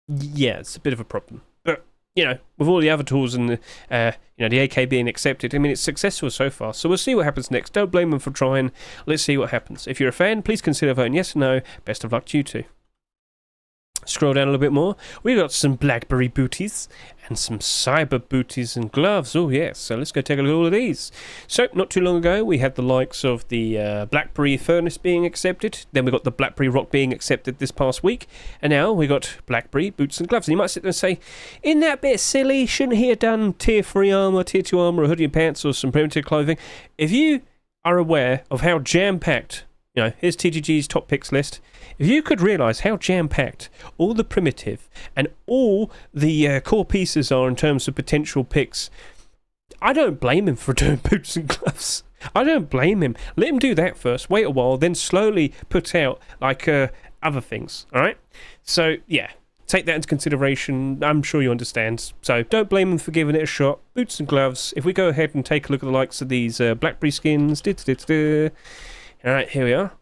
yeah, it's a bit of a problem. But you know, with all the other tools and the AK being accepted, I mean, it's successful so far. So we'll see what happens next. Don't blame them for trying. Let's see what happens. If you're a fan, please consider voting yes or no. Best of luck to you too. Scroll down a little bit more. We got some Blackberry booties and some cyber booties and gloves. Oh yes, so let's go take a look at all of these. So not too long ago we had the likes of the Blackberry furnace being accepted. Then we got the Blackberry rock being accepted this past week, and now we got Blackberry boots and gloves. And you might sit there and say, isn't that a bit silly? Shouldn't he have done tier 3 armor, tier 2 armor, a hoodie and pants, or some primitive clothing? If you are aware of how jam-packed, you know, here's TGG's top picks list. If you could realise how jam-packed all the primitive and all the core pieces are in terms of potential picks, I don't blame him for doing boots and gloves. I don't blame him. Let him do that first. Wait a while, then slowly put out like other things. All right. So yeah, take that into consideration. I'm sure you understand. So don't blame him for giving it a shot. Boots and gloves. If we go ahead and take a look at the likes of these Blackberry skins. All right, here we are.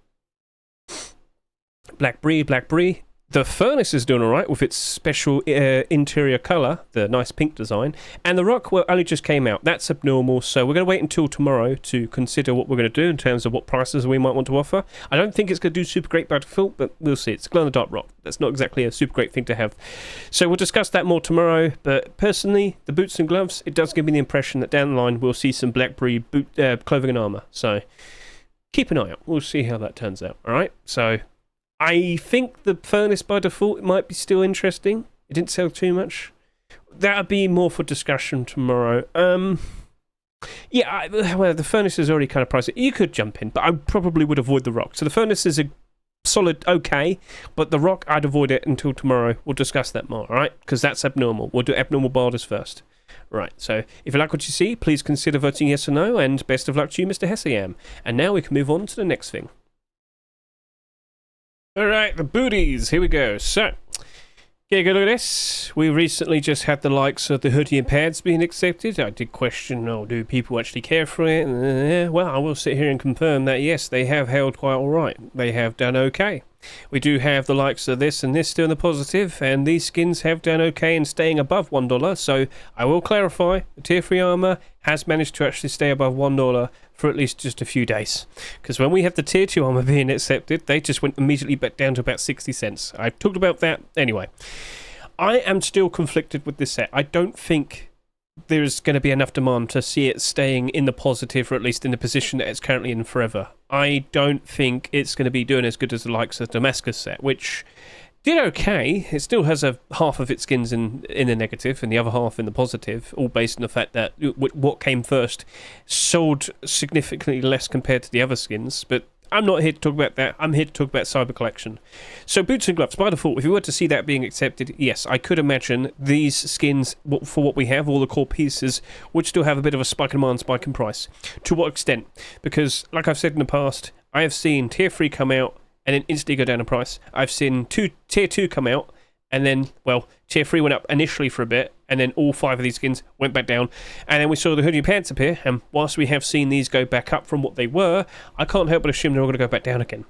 Blackberry. The furnace is doing alright with its special interior colour, the nice pink design. And the rock, well, only just came out. That's abnormal, so we're going to wait until tomorrow to consider what we're going to do in terms of what prices we might want to offer. I don't think it's going to do super great by default, but we'll see. It's glow-in-the-dark rock. That's not exactly a super great thing to have. So we'll discuss that more tomorrow, but personally, the boots and gloves, it does give me the impression that down the line we'll see some Blackberry clothing and armour. So keep an eye out. We'll see how that turns out, alright? So I think the furnace by default might be still interesting. It didn't sell too much. That'll be more for discussion tomorrow. Yeah, well, the furnace is already kind of pricey. You could jump in, but I probably would avoid the rock. So the furnace is a solid okay, but the rock, I'd avoid it until tomorrow. We'll discuss that more, alright? Because that's abnormal. We'll do abnormal borders first. Right, so if you like what you see, please consider voting yes or no, and best of luck to you, Mr. Hessiam. And now we can move on to the next thing. Alright, the booties. Here we go. So, Okay, good look at this. We recently just had the likes of the hoodie and pads being accepted. I did question, oh, do people actually care for it? Well, I will sit here and confirm that, yes, they have held quite alright. They have done okay. We do have the likes of this and this still in the positive, and these skins have done okay and staying above $1, so I will clarify, the Tier 3 armour has managed to actually stay above $1 for at least just a few days. Because when we had the Tier 2 armour being accepted, they just went immediately back down to about 60 cents. I talked about that anyway. I am still conflicted with this set. I don't think there's going to be enough demand to see it staying in the positive, or at least in the position that it's currently in forever. I don't think it's going to be doing as good as the likes of the Damascus set, which did okay. It still has a half of its skins in the negative and the other half in the positive, all based on the fact that what came first sold significantly less compared to the other skins, but I'm not here to talk about that. I'm here to talk about Cyber Collection. So boots and gloves, by default, if you were to see that being accepted, yes, I could imagine these skins, for what we have, all the core pieces, would still have a bit of a spike in demand, spike in price. To what extent? Because, like I've said in the past, I have seen Tier 3 come out and then instantly go down in price. I've seen Tier 2 come out and then, well, Tier 3 went up initially for a bit, and then all 5 of these skins went back down, and then we saw the hoodie pants appear, and whilst we have seen these go back up from what they were, I can't help but assume they're all going to go back down again.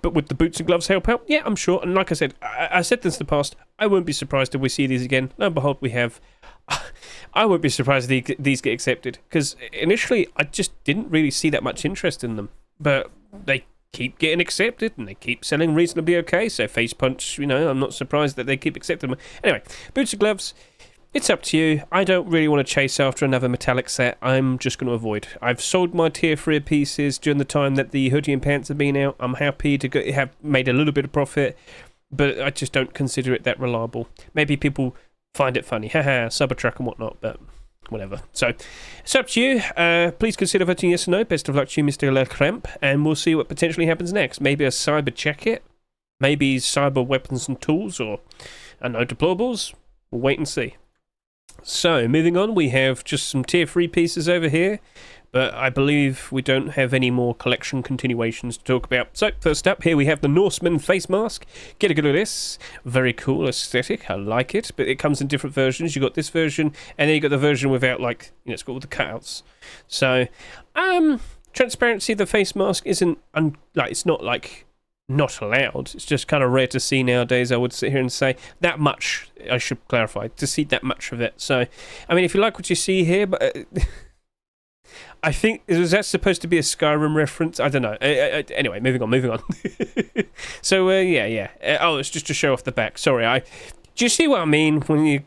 But would the boots and gloves help out? Yeah, I'm sure, and like I said, I said this in the past, I won't be surprised if we see these again. Lo and behold, we have. I won't be surprised if these get accepted, because initially I just didn't really see that much interest in them, but they keep getting accepted and they keep selling reasonably okay, so face punch, you know, I'm not surprised that they keep accepting them. Anyway, boots and gloves, it's up to you. I don't really want to chase after another metallic set. I'm just going to avoid. I've sold my Tier 3 pieces during the time that the hoodie and pants have been out. I'm happy to have made a little bit of profit, but I just don't consider it that reliable. Maybe people find it funny, haha, Cybertruck and whatnot, but whatever. So, it's up to you. Please consider voting yes or no. Best of luck to you, Mr. Lecramp, and we'll see what potentially happens next. Maybe a cyber jacket, maybe cyber weapons and tools, or, I don't know, deployables. We'll wait and see. So, moving on, we have just some Tier 3 pieces over here, but I believe we don't have any more collection continuations to talk about. So, first up, here we have the Norseman face mask. Get a good look at this. Very cool aesthetic, I like it, but it comes in different versions. You got this version, and then you got the version without, like, you know, it's got all the cutouts. So, transparency of the face mask isn't, it's not, like, not allowed. It's just kind of rare to see nowadays, I would sit here and say. That much, I should clarify, to see that much of it. So, I mean, if you like what you see here, but I think, is that supposed to be a Skyrim reference? I don't know. Anyway, moving on. So, yeah. Oh, it's just to show off the back. Sorry, do you see what I mean when you...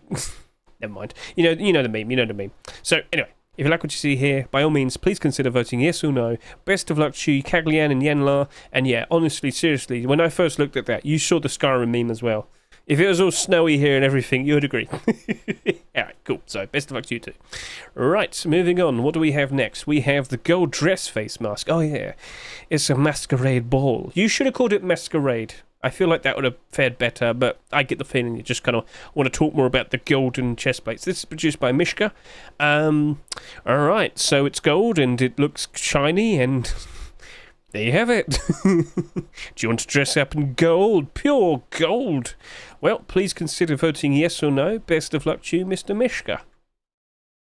Never mind. You know the meme. So, anyway. If you like what you see here, by all means, please consider voting yes or no. Best of luck to you, Kaglian and Yenlar. And yeah, honestly, seriously, when I first looked at that, you saw the Skyrim meme as well. If it was all snowy here and everything, you would agree. Alright, cool. So, best of luck to you too. Right, moving on. What do we have next? We have the gold dress face mask. Oh yeah, it's a masquerade ball. You should have called it masquerade. I feel like that would have fared better, but I get the feeling you just kind of want to talk more about the golden chest plates. This is produced by Mishka. Alright, so it's gold and it looks shiny, and there you have it. Do you want to dress up in gold? Pure gold? Well, please consider voting yes or no. Best of luck to you, Mr. Mishka.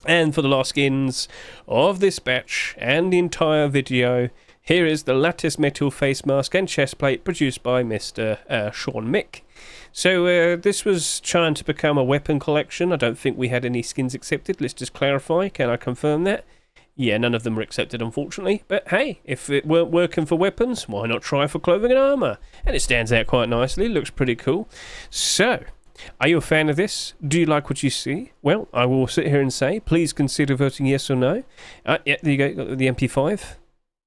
And for the last skins of this batch and the entire video, here is the lattice metal face mask and chest plate produced by Mr. Sean Mick. So this was trying to become a weapon collection. I don't think we had any skins accepted. Let's just clarify. Can I confirm that? Yeah, none of them were accepted, unfortunately. But hey, if it weren't working for weapons, why not try for clothing and armour? And it stands out quite nicely. Looks pretty cool. So, are you a fan of this? Do you like what you see? Well, I will sit here and say, please consider voting yes or no. Yeah, there you go. Got the MP5.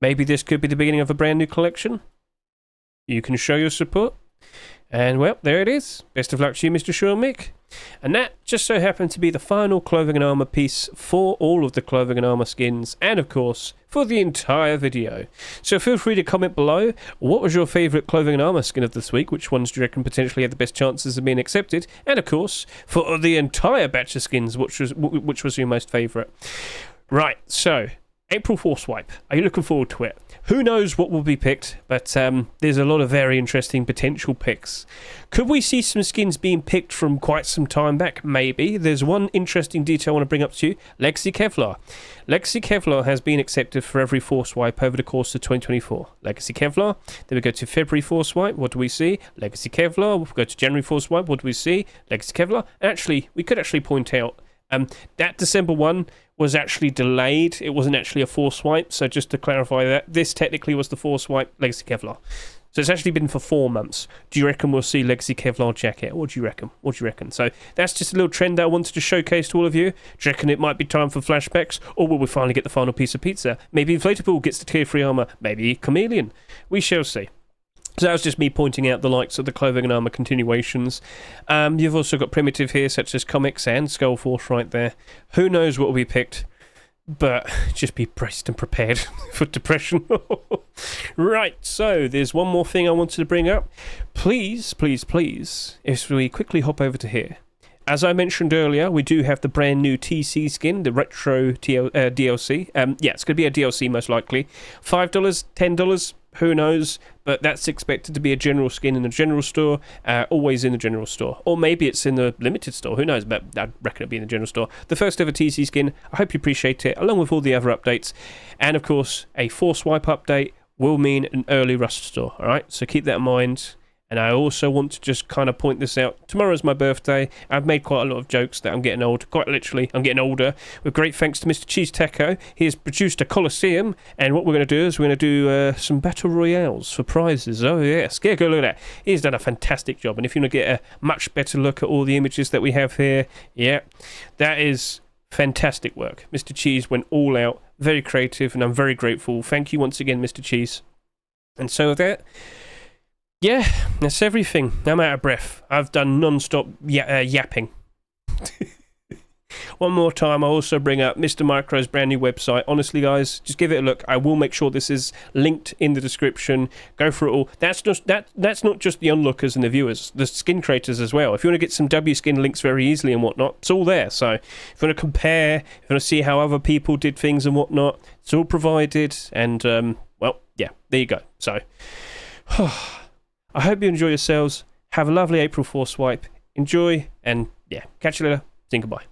Maybe this could be the beginning of a brand new collection. You can show your support. And, well, there it is. Best of luck to you, Mr. Sean Mick. And that just so happened to be the final clothing and armour piece for all of the clothing and armour skins, and, of course, for the entire video. So feel free to comment below. What was your favourite clothing and armour skin of this week? Which ones do you reckon potentially had the best chances of being accepted? And, of course, for the entire batch of skins, which was your most favourite? Right, so... April Forcewipe. Are you looking forward to it? Who knows what will be picked, but there's a lot of very interesting potential picks. Could we see some skins being picked from quite some time back? Maybe. There's one interesting detail I want to bring up to you. Legacy Kevlar. Legacy Kevlar has been accepted for every Forcewipe over the course of 2024. Legacy Kevlar. Then we go to February Forcewipe. What do we see? Legacy Kevlar. We'll go to January Forcewipe. What do we see? Legacy Kevlar. Actually, we could actually point out that December one was actually delayed. It wasn't actually a Forcewipe, so just to clarify that, this technically was the Forcewipe Legacy Kevlar. So it's actually been for 4 months. Do you reckon we'll see Legacy Kevlar jacket? What do you reckon? What do you reckon? So that's just a little trend that I wanted to showcase to all of you. Do you reckon it might be time for flashbacks? Or will we finally get the final piece of pizza? Maybe Inflatable gets the tier 3 armor. Maybe Chameleon. We shall see. So that was just me pointing out the likes of the clothing and armor continuations. You've also got primitive here, such as comics and Skullforce right there. Who knows what will be picked, but just be braced and prepared for depression. Right, so there's one more thing I wanted to bring up. Please, please, please, if we quickly hop over to here. As I mentioned earlier, we do have the brand new TC skin, the retro DLC. Yeah, it's going to be a DLC most likely. $5, $10, who knows? But that's expected to be a general skin in the general store, always in the general store. Or maybe it's in the limited store, who knows? But I reckon it'll be in the general store. The first ever TC skin, I hope you appreciate it, along with all the other updates. And of course, a Forcewipe update will mean an early Rust store, alright? So keep that in mind. And I also want to just kind of point this out. Tomorrow's my birthday. I've made quite a lot of jokes that I'm getting old. Quite literally, I'm getting older. With great thanks to Mr. Cheese Taco. He has produced a Coliseum. And what we're going to do is we're going to do some Battle Royales for prizes. Oh, yeah. Scarecrow, look at that. He's done a fantastic job. And if you want to get a much better look at all the images that we have here, yeah, that is fantastic work. Mr. Cheese went all out. Very creative. And I'm very grateful. Thank you once again, Mr. Cheese. And so with that, yeah, that's everything. I'm out of breath. I've done non-stop yapping. One more time, I'll also bring up Mr. Micro's brand new website. Honestly, guys, just give it a look. I will make sure this is linked in the description. Go for it all. That's not just the onlookers and the viewers, the skin creators as well. If you want to get some W skin links very easily and whatnot, it's all there. So if you want to compare, if you want to see how other people did things and whatnot, it's all provided. And, well, yeah, there you go. So, I hope you enjoy yourselves. Have a lovely April Forcewipe. Enjoy, and yeah, catch you later. Say goodbye.